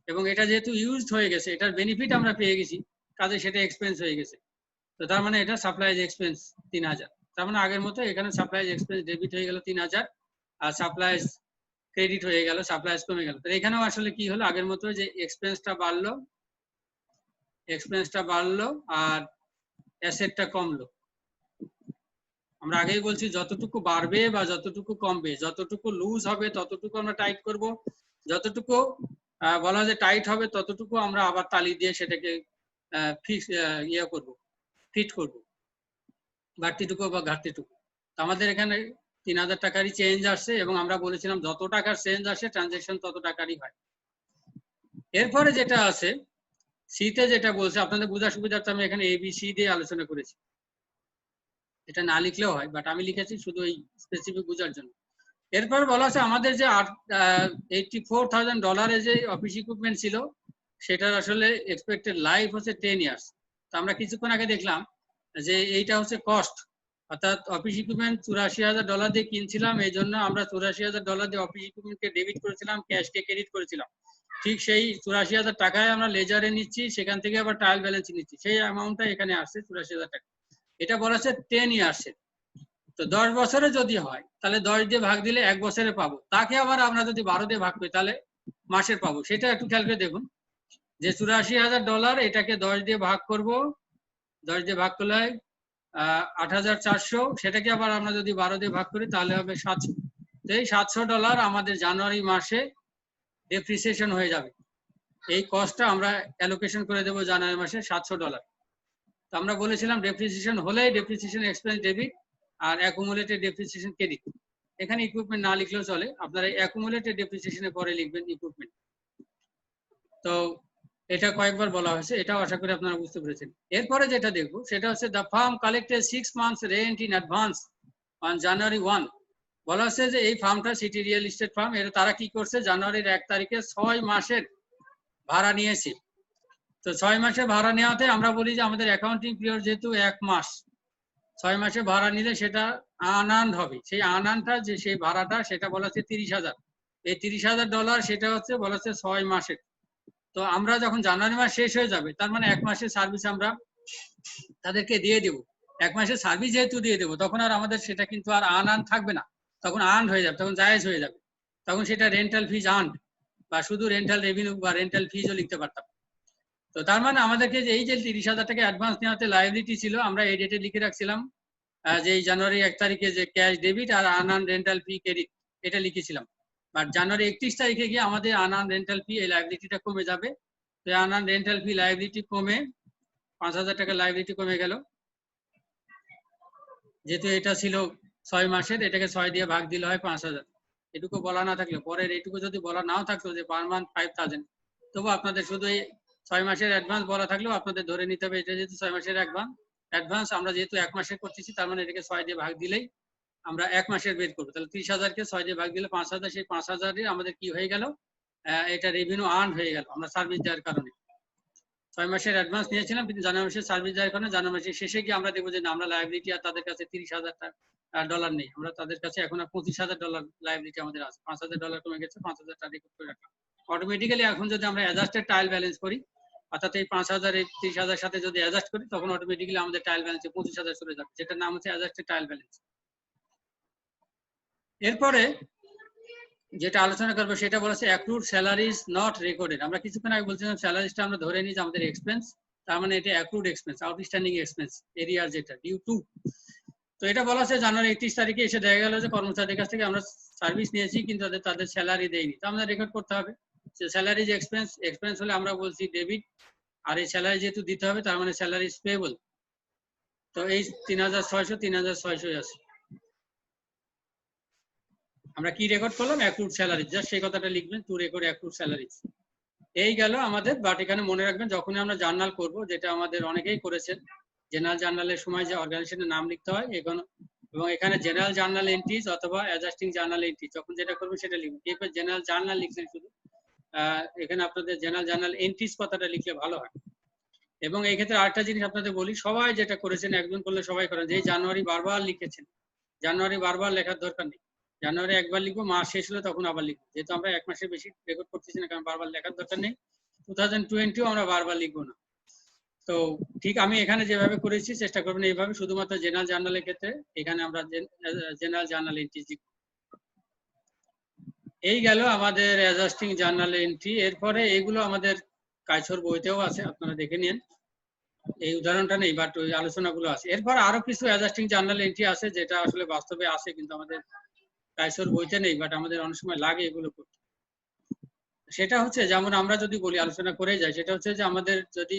এবং এটা যেহেতু ইউজড হয়ে গেছে, এটার বেনিফিট আমরা পেয়ে গেছি, কাজে সেটা এক্সপেন্স হয়ে গেছে। তো তার মানে এটা সাপ্লাই এক্সপেন্স 3,000। তার মানে আগের মতো এখানে সাপ্লাই এক্সপেন্স ডেবিট হয়ে গেল 3,000, আর সাপ্লাই ক্রেডিট হয়ে গেল, সাপ্লাই কমে গেল। তো এখানেও আসলে কি হলো, আগের মতো যে এক্সপেন্সটা বাড়লো আর অ্যাসেটটা কমলো। আমরা আগেই বলছি যতটুকু বাড়বে বা যতটুকু কমবে, যতটুকু লুজ হবে ততটুকু আমরা টাইট করব, যতটুকু বলা যে টাইট হবে ততটুকু আমরা আবার তালি দিয়ে সেটাকে ফিট করব, বাড়তিটুকু বা ঘাটতিটুকু। তো আমাদের এখানে 3,000 টাকারই চেঞ্জ আসছে, এবং আমরা বলেছিলাম যত টাকার চেঞ্জ আসে ট্রানজাকশন তত টাকারই হয়। এরপরে যেটা আছে সিতে, যেটা বলছে আপনাদের বোঝার সুবিধার্থে আমি এখানে ABC দিয়ে আলোচনা করেছি, এটা না লিখলেও হয়, বাট আমি লিখেছি শুধু এই স্পেসিফিক বোঝার জন্য। এরপর বলা আছে আমাদের যে $84,000 যে অফিস ইকুইপমেন্ট ছিল, সেটার আসলে এক্সপেক্টেড লাইফ হচ্ছে 10 ইয়ার্স। তো আমরা কিছুক্ষণ আগে দেখলাম যে এইটা হচ্ছে কস্ট, অর্থাৎ অফিস ইকুইপমেন্ট $84,000 দিয়ে কিনছিলাম, এই জন্য আমরা $84,000 দিয়ে অফিস ইকুইপমেন্টকে ডেবিট করেছিলাম, ক্যাশকে ক্রেডিট করেছিলাম। ঠিক সেই 84,000 টাকায় আমরা লেজারে নিচ্ছি, সেখান থেকে আবার ট্রায়াল ব্যালেন্স নিচ্ছি, সেই অ্যামাউন্টটা এখানে আসছে 84,000 টাকা। এটা বলা আছে 10 ইয়ার্সের। তো 10 বছরে যদি হয় তাহলে 10 দিয়ে ভাগ দিলে 1 বছরে পাবো, তাকে আবার আমরা যদি 12 দিয়ে ভাগ করি তাহলে মাসের পাবো। সেটা একটু খেয়াল করে দেখুন যে $84,000 এটাকে 10 দিয়ে ভাগ করব, 10 দিয়ে ভাগ করলে 8,400, সেটাকে আবার আমরা যদি 12 দিয়ে ভাগ করি তাহলে হবে 700। তো এই $700 আমাদের জানুয়ারি মাসে ডেপ্রিসিয়েশন হয়ে যাবে। এই কস্টটা আমরা অ্যালোকেশন করে দেবো জানুয়ারি মাসে $700। তো আমরা বলেছিলাম ডেপ্রিসিয়েশন হলে ডেপ্রিসিয়েশন এক্সপেন্স ডেবিট আর অ্যাকুমুলেটেড ডেপ্রিসিয়েশন ক্রেডিট। এখানে ইকুইপমেন্ট না লিখলেও চলে, আপনারা অ্যাকুমুলেটেড ডেপ্রিসিয়েশনের পরে লিখবেন ইকুইপমেন্ট। তো এটা কয়েকবার বলা হয়েছে, এটাও আশা করি আপনারা বুঝতে পেরেছেন। এরপরে যেটা দেখবো সেটা হচ্ছে the farm collected 6 months rent in advance on January 1। বলা হচ্ছে যে এই ফার্মটা সিটি রিয়েল এস্টেট ফার্ম, এটা তারা কি করছে, জানুয়ারির 1 তারিখে 6 মাসের ভাড়া নিয়েছে। তো 6 মাসে ভাড়া নেওয়াতে আমরা বলি যে আমাদের অ্যাকাউন্টিং পিরিয়ড যেহেতু 1 মাস, 6 মাসে ভাড়া নিলে সেটা আনআর্নড হবে। সেই আনআর্নডটা যে সেই ভাড়াটা সেটা বলা হচ্ছে 30,000। এই $30,000 সেটা হচ্ছে বলা হচ্ছে 6 মাসের। তো আমরা যখন জানুয়ারি মাস শেষ হয়ে যাবে, তার মানে 1 মাসের সার্ভিস আমরা তাদেরকে দিয়ে দেবো। 1 মাসের সার্ভিস যেহেতু দিয়ে দেবো, তখন আর আমাদের সেটা কিন্তু আর আনআর্ন থাকবে না, তখন আর্ন হয়ে যাবে, তখন জায়েজ হয়ে যাবে, তখন সেটা রেন্টাল ফিজ আর্ন, বা শুধু রেন্টাল রেভিনিউ বা রেন্টাল ফিজও লিখতে পারতাম। তো তার মানে আমাদেরকে যে এই যে 30,000 টাকা অ্যাডভান্স নেওয়াতে লায়াবিলিটি ছিল, আমরা এই ডেটে লিখে রাখছিলাম যে এই জানুয়ারি 1 তারিখে যে ক্যাশ ডেবিট আর আনআর্ন রেন্টাল ফি ক্রেডিট এটা লিখেছিলাম। বাট জানুয়ারি 31 তারিখে গিয়ে আমাদের আনআর্ন রেন্টাল ফি এই লায়াবিলিটিটা কমে যাবে। তো আনআর্ন রেন্টাল ফি লায়াবিলিটি কমে 5,000 টাকা লায়াবিলিটি কমে গেল। যেহেতু এটা ছিল 6 মাসের, এটাকে 6 দিয়ে ভাগ দিলে হয় 5,000। এটুকু বলা না থাকলে, পরের এইটুকু যদি বলা নাও থাকতো যে পার মান্থ 5,000, তবু আপনাদের শুধু এই 6 মাসের অ্যাডভান্স বলা থাকলেও আপনাদের ধরে নিতে হবে এটা যেহেতু 6 মাসের অ্যাডভান্স, আমরা যেহেতু 1 মাসের করতেছি, তার মানে এটাকে 6 দিয়ে ভাগ দিলেই আমরা 1 মাসের বের করবো। তাহলে 30,000-কে 6 দিয়ে ভাগ দিলে 5,000, সেই 5,000 আমাদের কি হয়ে গেল, এটা রেভিনিউ আর্ন হয়ে গেল আমরা সার্ভিস দেওয়ার কারণে। 6 মাসের অ্যাডভান্স নিয়েছিলাম, কিন্তু জানুয়ারি মাসে সার্ভিস দেওয়ার কারণে জানুয়ারি মাসের শেষে গিয়ে আমরা দেখবো যে না, আমরা লায়াবিলিটি আর তাদের কাছে $30,000 নেই, আমরা তাদের কাছে এখন আর $25,000 লায়াবিলিটি আমাদের আছে। $5,000 কমে গেছে, 5,000 টাকা রেকর্ড করে রাখলাম। অটোমেটিক্যালি এখন যদি আমরা অ্যাডজাস্টেড ট্রায়াল ব্যালেন্স করি, অর্থাৎ এই 5,000 এই 30,000 সাথে যদি অ্যাডজাস্ট করি, তখন অটোমেটিক্যালি আমাদের ট্রায়াল ব্যালেন্সে 25,000 চলে যাবে, যেটার নাম হচ্ছে অ্যাডজাস্টেড ট্রায়াল ব্যালেন্স। এরপরে যেটা আলোচনা করবো সেটা বলেছে অ্যাক্রুড স্যালারিজ নট রেকর্ডেড। আমরা কিছুক্ষণ আগে বলছিলাম স্যালারিজটা আমরা ধরে নিই যে আমাদের এক্সপেন্স, তার মানে এটা অ্যাক্রুড এক্সপেন্স, আউটস্ট্যান্ডিং এক্সপেন্স এরিয়ার যেটা ডিউ টু। তো এটা বলা আছে জানুয়ারি 31 তারিখে এসে দেখা গেল যে কর্মচারীর কাছ থেকে আমরা সার্ভিস নিয়েছি কিন্তু তাদের স্যালারি দেয়নি, তো আমাদের রেকর্ড করতে হবে যে স্যালারি যে এক্সপেন্স হলে আমরা বলছি ডেবিট, আর এই স্যালারি যেহেতু দিতে হবে তার মানে স্যালারি ইজ পেয়েবল। তো এই 3600 আছে। আমরা কি রেকর্ড করলাম? অ্যাক্রুড স্যালারি, জাস্ট সেই কথাটা লিখবেন, টু রেকর্ড অ্যাক্রুড স্যালারিজ। এই গেল আমাদের, বাট এখানে মনে রাখবেন যখনই আমরা জার্নাল করব, যেটা আমাদের অনেকেই করেছেন, জেনারেল জার্নালের সময় যে অর্গানাইজেশনের নাম লিখতে হয় এখন, এবং এখানে জেনারেল জার্নাল এন্ট্রিজ অথবা অ্যাডজাস্টিং জার্নাল এন্ট্রি, যখন যেটা করবেন সেটা লিখবেন। এরপর জেনারেল জার্নাল লিখছেন শুধু, এখানে আপনাদের জেনারেল জার্নাল এন্ট্রিজ কথাটা লিখলে ভালো হয়। এবং এই ক্ষেত্রে আরেকটা জিনিস আপনাদের বলি, সবাই যেটা করেছেন, একজন করলে সবাই করেন, যে জানুয়ারি বারবার লিখেছেন, জানুয়ারি বারবার লেখার দরকার নেই। জানুয়ারি একবার লিখবো, মাস শেষ হলে তখন আবার লিখবো, যেহেতু আমরা 1 মাসের বেশি রেকর্ড করতেছি না, কারণ বারবার লেখার দরকার নেই। 2020 আমরা বারবার লিখবো না। তো ঠিক আমি এখানে যেভাবে করেছি চেষ্টা করবেন এইভাবে, শুধুমাত্র জেনারেল জার্নালের ক্ষেত্রে এখানে আমরা জেনারেল জার্নাল এন্ট্রি লিখব। এই গেল আমাদের অ্যাডজাস্টিং জার্নাল এন্ট্রি। এরপরে এগুলো আমাদের কাইছর বইতেও আছে, আপনারা দেখে নিন। এই উদাহরণটা নেই, বাট ওই আলোচনাগুলো আছে। এরপর আরো কিছু অ্যাডজাস্টিং জার্নাল এন্ট্রি আছে যেটা আসলে বাস্তবে আছে, কিন্তু আমাদের কাইছর বইতে নেই, বাট আমাদের অনেক সময় লাগে এগুলো করতে। সেটা হচ্ছে, যেমন আমরা যদি বলি, আলোচনা করে যাই, সেটা হচ্ছে যে আমাদের যদি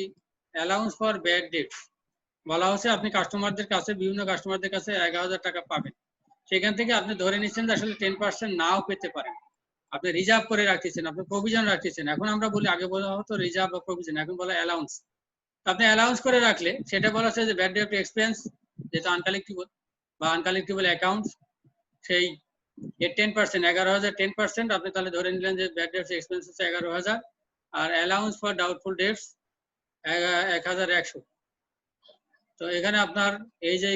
অ্যালাউন্স ফর ব্যাড ডেটস বলা হচ্ছে, আপনি কাস্টমারদের কাছে, বিভিন্ন কাস্টমারদের কাছে 11,000 টাকা পাবেন, সেখান থেকে আপনি ধরে নিচ্ছেন যে আসলে 10% নাও পেতে পারেন, আপনি রিজার্ভ করে রাখতেছেন, আপনি প্রভিশন রাখতেছেন। এখন আমরা বলি, আগে বলা হতো রিজার্ভ বা প্রভিশন, এখন বলা অ্যালাউন্স। আপনি অ্যালাউন্স করে রাখলে সেটা বলা হচ্ছে যে ব্যাড ডেট এক্সপেন্স, যেটা আনকালেক্টেবল বা আনকালেক্টেবল অ্যাকাউন্টস, সেই এর 10%, 11,000 10%, আপনি তাহলে ধরে নিলেন যে ব্যাড ডেটস এক্সপেন্স হচ্ছে 11,000, আর অ্যালাউন্স ফর ডাউটফুল ডেটস 1,100। তো এখানে আপনার এই যে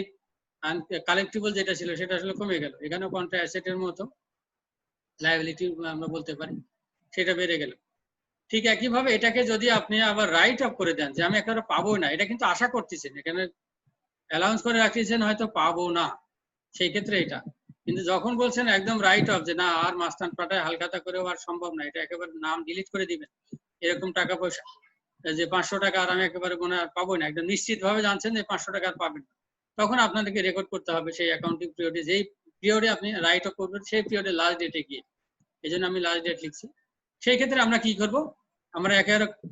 কালেক্টেবল যেটা ছিল সেটা আসলে কমে গেল, এখানেও কন্ট্রা অ্যাসেটের মতো লায়াবিলিটি আমরা বলতে পারি, সেটা বেড়ে গেল। ঠিক একইভাবে এটাকে যদি আপনি আবার রাইট অফ করে দেন, যে আমি একেবারে পাবো না, এটা কিন্তু আশা করতেছেন, এখানে অ্যালাউন্স করে রাখতেছেন হয়তো পাবো না, সেই ক্ষেত্রে এটা। কিন্তু যখন বলছেন একদম রাইট অফ, যে না আর মাস্তান পাটায় হালখাতা করেও আর সম্ভব না, এটা একেবারে নাম ডিলিট করে দিবেন, এরকম টাকা পয়সা যে 500 টাকা আর আমি একেবারে মনে আর পাবো না, একদম নিশ্চিত ভাবে জানছেন যে 500 টাকা আর পাবেন না, তখন আপনাদেরকে রেকর্ড করতে হবে সেই অ্যাকাউন্টিং পিরিয়ডে, যেই পিরিয়ডে আপনি রাইট অফ করবেন সেই পিরিয়ডে লাস্ট ডেটে গিয়ে। এই জন্য আমি লাস্ট ডেট লিখছি। সেই ক্ষেত্রে আমরা কি করব, আমরা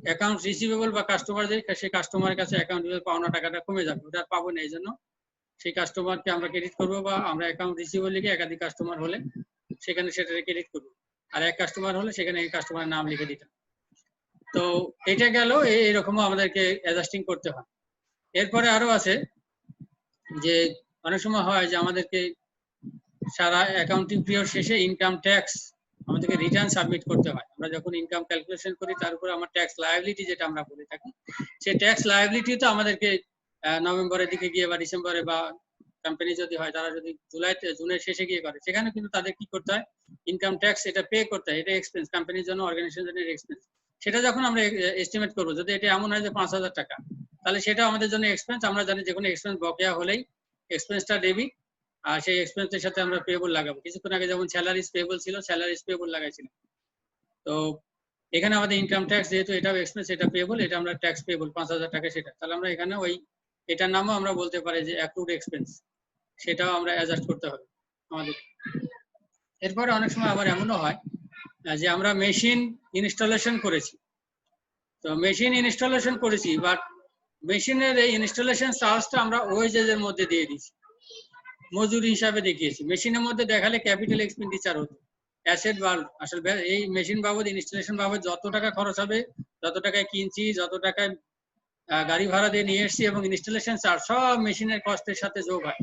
অ্যাকাউন্ট রিসিভেবল বা কাস্টমার, সেই কাস্টমারের কাছে অ্যাকাউন্ট পাওনা টাকাটা কমে যাবে, ওটা পাবো না, এই জন্য সেই কাস্টমারকে আমরা ক্রেডিট করবো, বা আমরা অ্যাকাউন্ট রিসিভেবল লিখে একাধিক কাস্টমার হলে সেখানে সেটা ক্রেডিট করবো, আর এক কাস্টমার হলে সেখানে এই কাস্টমারের নাম লিখে দিতাম। তো এটা গেল, এইরকমও আমাদেরকে অ্যাডজাস্টিং করতে হয়। এরপরে আরো আছে যে অনেক সময় হয় যে আমাদেরকে সারা অ্যাকাউন্টিং পিরিয়ড শেষে ইনকাম ট্যাক্স আমাদেরকে রিটার্ন সাবমিট করতে হয়। আমরা যখন ইনকাম ক্যালকুলেশন করি তার উপরে আমার ট্যাক্স লায়াবিলিটি যেটা আমরা বলে থাকি, সেই ট্যাক্স লায়াবিলিটি তো আমাদেরকে নভেম্বরের দিকে গিয়ে বা ডিসেম্বরে, বা কোম্পানি যদি হয় তারা যদি জুনের শেষে গিয়ে করে, সেখানে কিন্তু তাদের কি করতে হয়, ইনকাম ট্যাক্স এটা পে করতে হয়, এটা এক্সপেন্স, কোম্পানির জন্য, অর্গানাইজেশনের জন্য এক্সপেন্স। সেটা যখন আমরা এস্টিমেট করবো, যদি এটা এমন হয় যে 5,000 টাকা, তাহলে সেটা আমাদের জন্য এক্সপেন্স। আমরা জানি যে কোনো এক্সপেন্স বকেয়া হলেই এক্সপেন্সটা ডেবিট, আর সেই এক্সপেন্সের সাথে আমরা পেয়েবল লাগাবো। কিছুক্ষণ আগে যেমন স্যালারিজ পেয়েবল ছিল, স্যালারিজ পেয়েবল লাগাইছিলাম। তো এখানে আমাদের ইনকাম ট্যাক্স যেহেতু এটাও এক্সপেন্স, এটা পেয়েবল, এটা আমরা ট্যাক্স পেয়েবল 5,000 টাকা, সেটা তাহলে আমরা এখানে ওই এটার নামও আমরা বলতে পারি যে অ্যাক্রুড এক্সপেন্স, সেটাও আমরা অ্যাডজাস্ট করতে হবে আমাদের। এরপরে অনেক সময় আবার এমনও হয় যে আমরা মেশিন ইনস্টলেশন করেছি, তো মেশিন ইনস্টলেশন করেছি, বাট মেশিনের এই ইনস্টলেশন চার্জটা আমরা ওয়েজের মধ্যে দিয়ে দিয়েছি, মজুরি হিসাবে দেখিয়েছি। মেশিনের মধ্যে দেখালে ক্যাপিটাল এক্সপেন্ডিচার হতো, অ্যাসেট বা আসলে এই মেশিন বাবদ, ইনস্টলেশন বাবদ যত টাকা খরচ হবে, যত টাকায় কিনছি, যত টাকায় গাড়ি ভাড়া দিয়ে নিয়ে এসছি, এবং ইনস্টলেশন চার্জ সব মেশিনের কস্টের সাথে যোগ হয়।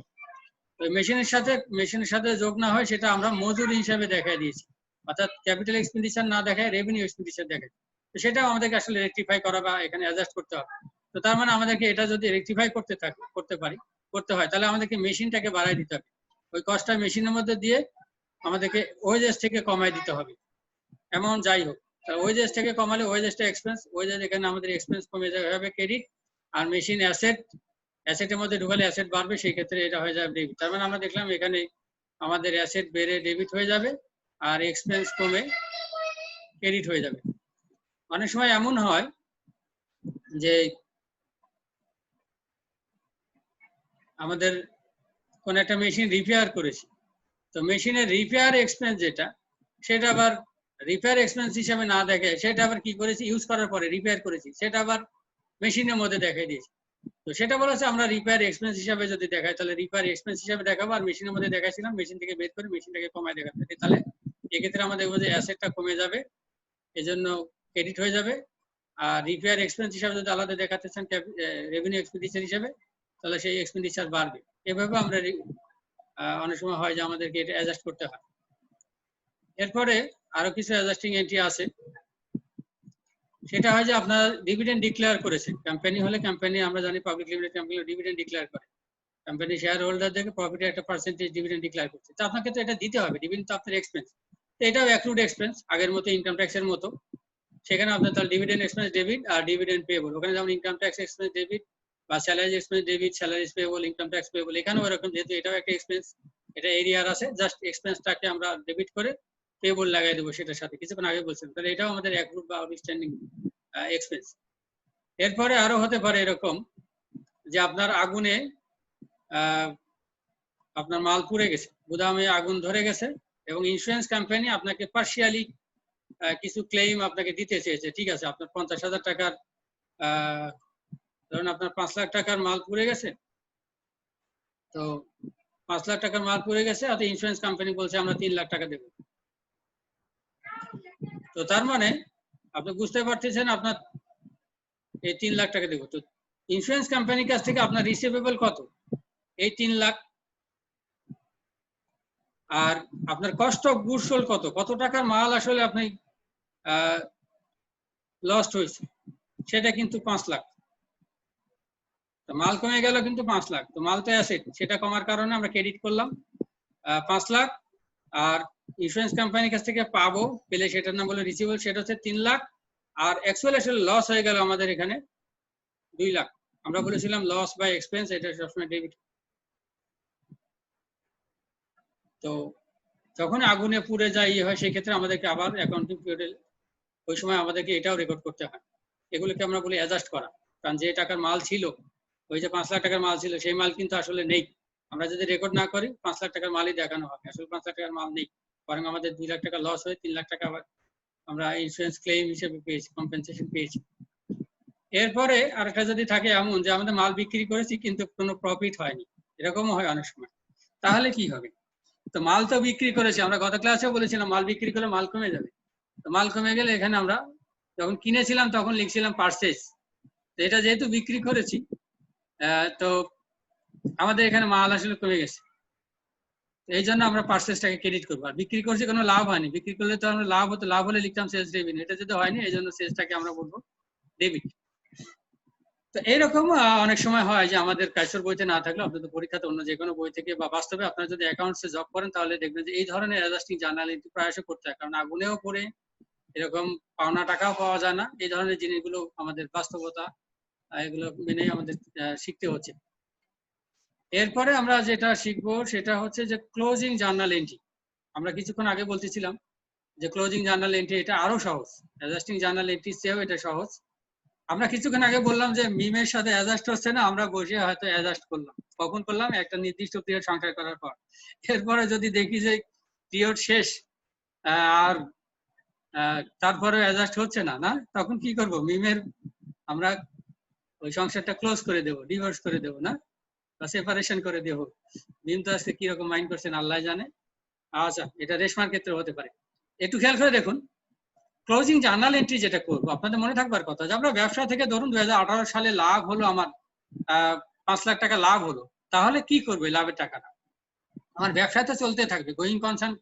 মেশিনের সাথে যোগ না হয় সেটা আমরা মজুরি হিসাবে দেখায় দিয়েছি, অর্থাৎ ক্যাপিটাল এক্সপেন্ডিচার না দেখায় রেভিনিউ এক্সপেন্ডিচার দেখায়। তো সেটাও আমাদেরকে আসলে রেকটিফাই করা বা এখানে অ্যাডজাস্ট করতে হবে। তো তার মানে আমাদেরকে এটা যদি রেকটিফাই করতে হয়, তাহলে আমাদেরকে মেশিনটাকে বাড়াই দিতে হবে, ওই কস্টটা মেশিনের মধ্যে দিয়ে আমাদেরকে ওয়েজেস থেকে কমাই দিতে হবে। এমন যাই হোক, ওয়েজেস থেকে কমালে ওয়েজেসটা এক্সপেন্স, ওয়েজেস এখানে আমাদের এক্সপেন্স কমে যাবে ক্রেডিট, আর মেশিন অ্যাসেটের মধ্যে ঢুকালে অ্যাসেট বাড়বে, সেই ক্ষেত্রে এটা হয়ে যাবে ডেবিট। তার মানে আমরা দেখলাম এখানে আমাদের অ্যাসেট বেড়ে ডেবিট হয়ে যাবে, আর এক্সপেন্স কমে ক্রেডিট হয়ে যাবে। অনেক সময় এমন হয় যে আমাদের কোন একটা মেশিন রিপেয়ার করেছি, তো মেশিনের রিপেয়ার এক্সপেন্স যেটা, সেটা আবার রিপেয়ার এক্সপেন্স হিসাবে না দেখে সেটা আবার কি করেছি, ইউজ করার পরে রিপেয়ার করেছি, সেটা আবার মেশিনের মধ্যে দেখাই দিয়েছি। তো সেটা বলেছে আমরা রিপেয়ার এক্সপেন্স হিসাবে যদি দেখাই তাহলে রিপেয়ার এক্সপেন্স হিসাবে দেখাবো, আর মেশিনের মধ্যে দেখাইছিলাম মেশিন থেকে বের করে মেশিনটাকে কমায় দেখাতে, তাহলে এক্ষেত্রে আমরা দেখবো যে অ্যাসেটটা কমে যাবে, এজন্য ক্রেডিট হয়ে যাবে। আর রিপেয়ার এক্সপেন্স হিসাবে যদি আলাদা দেখাতে চান রেভিনিউ এক্সপেন্ডিচার হিসাবে, তাহলে সেই এক্সপেন্ডিচার বাড়বে। এভাবে আমরা অনেক সময় হয় যে আমাদেরকে এটা অ্যাডজাস্ট করতে হয়। এরপরে আরো কিছু অ্যাডজাস্টিং এন্ট্রি আছে, সেটা হয় যে আপনার ডিভিডেন্ড ডিক্লেয়ার করেছেন। কোম্পানি হলে কোম্পানি আমরা জানি public limited company dividend declare করে, কোম্পানি শেয়ার হোল্ডারদেরকে প্রফিটের একটা পার্সেন্টেজ ডিভিডেন্ড ডিক্লেয়ার করছে, তো আপনাকে তো এটা দিতে হবে, ডিভিডেন্ড তো আপনার এক্সপেন্স, তো এটাও অ্যাক্রুড এক্সপেন্স আগের মতো ইনকাম ট্যাক্সের মতো। সেখানে আপনার তাহলে ডিভিডেন্ড এক্সপেন্স ডেবিট আর ডিভিডেন্ড পেয়েবল, ওখানে যেমন ইনকাম ট্যাক্স এক্সপেন্স ডেবিট বা salary expense debit, salaries payable, income tax payable, এখানেও এরকম, যেহেতু এটাও একটা এক্সপেন্স, এটা এরিয়ার আছে, জাস্ট এক্সপেন্সটাকে আমরা ডেবিট করে পেয়েবল লাগাই দেবো সেটার সাথে, কিছুক্ষণ আগে বলছেন, তাহলে এটাও আমাদের অ্যাক্রুড বা আউটস্ট্যান্ডিং এক্সপেন্স। এরপরে আরো হতে পারে এরকম যে আপনার আগুনে আপনার মাল পুড়ে গেছে, গুদামে আগুন ধরে গেছে এবং ইন্স্যুরেন্স কোম্পানি আপনাকে পার্শিয়ালি কিছু ক্লেইম আপনাকে দিতে চেয়েছে, ঠিক আছে, আপনার 50,000 টাকার ধরুন আপনার 5 লাখ টাকার মাল পুড়ে গেছে, তো 5 লাখ টাকার মাল পুড়ে গেছে, অত ইন্স্যুরেন্স কোম্পানি বলছে আমরা 3 লাখ টাকা দেবো। তো তার মানে আপনি বুঝতে পারতেছেন আপনার এই 3 লাখ টাকা দেবো, তো ইন্স্যুরেন্স কোম্পানির কাছ থেকে আপনার রিসিভেবল কত, এই 3 লাখ, আর আপনার কস্ট অফ গুডস সোল্ড কত, কত টাকার মাল আসলে আপনি লস্ট হয়েছে, সেটা কিন্তু 5 লাখ। তো মাল কমে গেল কিন্তু 5 লাখ, তো মাল তো অ্যাসেট, সেটা কমার কারণে আমরা ক্রেডিট করলাম 5 লাখ, আর ইন্স্যুরেন্স কোম্পানির কাছ থেকে পাবো পেলে সেটার নাম বলে রিসিভেবল, সেটা হচ্ছে 3 লাখ, আর অ্যাকচুয়ালি আসলে লস হয়ে গেল আমাদের এখানে 2 লাখ। আমরা বলেছিলাম লস বাই এক্সপেন্স, এটা সবসময় ডেবিট। তো যখন আগুনে পুড়ে যায় হয় সেই ক্ষেত্রে আমাদেরকে আবার অ্যাকাউন্টিং পিরিয়ডে ওই সময় আমাদেরকে এটাও রেকর্ড করতে হয়, এগুলোকে আমরা বলি অ্যাডজাস্ট করা, কারণ যে টাকার মাল ছিল, ওই যে 5 লাখ টাকার মাল ছিল, সেই মাল কিন্তু আসলে নেই। আমরা যদি রেকর্ড না করি 5 লাখ টাকার মালই দেখানো হবে, আসলে 5 লাখ টাকার মাল নেই, বরং আমাদের 2 লাখ টাকা লস হয়ে 3 লাখ টাকা আবার আমরা ইন্স্যুরেন্স ক্লেম হিসেবে পেয়েছি, কম্পেনসেশন পেয়েছি। এরপরে আরেকটা যদি থাকে এমন যে আমাদের মাল বিক্রি করেছি কিন্তু কোনো প্রফিট হয়নি, এরকমও হয় অনেক সময়, তাহলে কি হবে? তো মাল তো বিক্রি করেছি, আমরা গত ক্লাসেও বলেছিলাম মাল বিক্রি করলে মাল কমে যাবে, তো মাল কমে গেলে এখানে আমরা যখন কিনেছিলাম তখন লিখছিলাম পারচেজ, তো এটা যেহেতু বিক্রি করেছি তো আমাদের এখানে মাল আসলে কমে গেছে, এই জন্য আমরা পারচেজটাকে ক্রেডিট করবো। আর বিক্রি করছি কোনো লাভ হয়নি, বিক্রি করলে তো আমরা লাভ হতো, লাভ হলে লিখতাম সেলস রেভিনিউ, এটা যদি হয়নি এই জন্য সেলসটাকে আমরা বলবো ডেবিট। তো এইরকম অনেক সময় হয় যে আমাদের কাইসর বইতে না থাকলে আপনাদের পরীক্ষাতে অন্য যে কোনো বই থেকে বা বাস্তবে আপনারা যদি অ্যাকাউন্টসে জব করেন তাহলে দেখবেন যে এই ধরনের অ্যাডজাস্টিং জার্নাল এন্ট্রি প্রায়শই করতে হয়, কারণ আগুনেও পড়ে এরকম পাওনা টাকাও পাওয়া যায় না, এই ধরনের জিনিসগুলো আমাদের বাস্তবতা, এগুলো মেনে আমাদের শিখতে হচ্ছে। এরপরে আমরা যেটা শিখবো সেটা হচ্ছে যে ক্লোজিং জার্নাল এন্ট্রি। আমরা কিছুক্ষণ আগে বলতেছিলাম যে ক্লোজিং জার্নাল এন্ট্রি এটা আরো সহজ, অ্যাডজাস্টিং জার্নাল এন্ট্রির চেয়েও এটা সহজ। আমরা কিছুক্ষণ আগে বললাম যে মিমের সাথে অ্যাডজাস্ট হচ্ছে না, আমরা বসে হয়তো অ্যাডজাস্ট করলাম, কখন করলাম? একটা নির্দিষ্ট পিরিয়ড সংখ্যা করার পর। এরপরে যদি দেখি যে পিরিয়ড শেষ আর তারপরে অ্যাডজাস্ট হচ্ছে না, না তখন কি করব? মিমের আমরা ওই সংসারটা ক্লোজ করে দেব, ডিভোর্স করে দেব, না বা সেপারেশন করে দেব। মিম তো আজকে কিরকম মাইন্ড করছেন আল্লাহ জানে। আচ্ছা, এটা রেশমার ক্ষেত্রে হতে পারে। একটু খেয়াল করে দেখুন, ক্লোজিং জার্নাল এন্ট্রি যেটা করবো আপনাদের মনে থাকবার কথা যে আমরা ব্যবসা থেকে ধরুন 2018 সালে লাভ হলো আমার 5 লাখ টাকা লাভ হলো, তাহলে কি করবে লাভের টাকাটা? আমার ব্যবসা তো চলতে থাকবে, গোয়িং কনসার্ন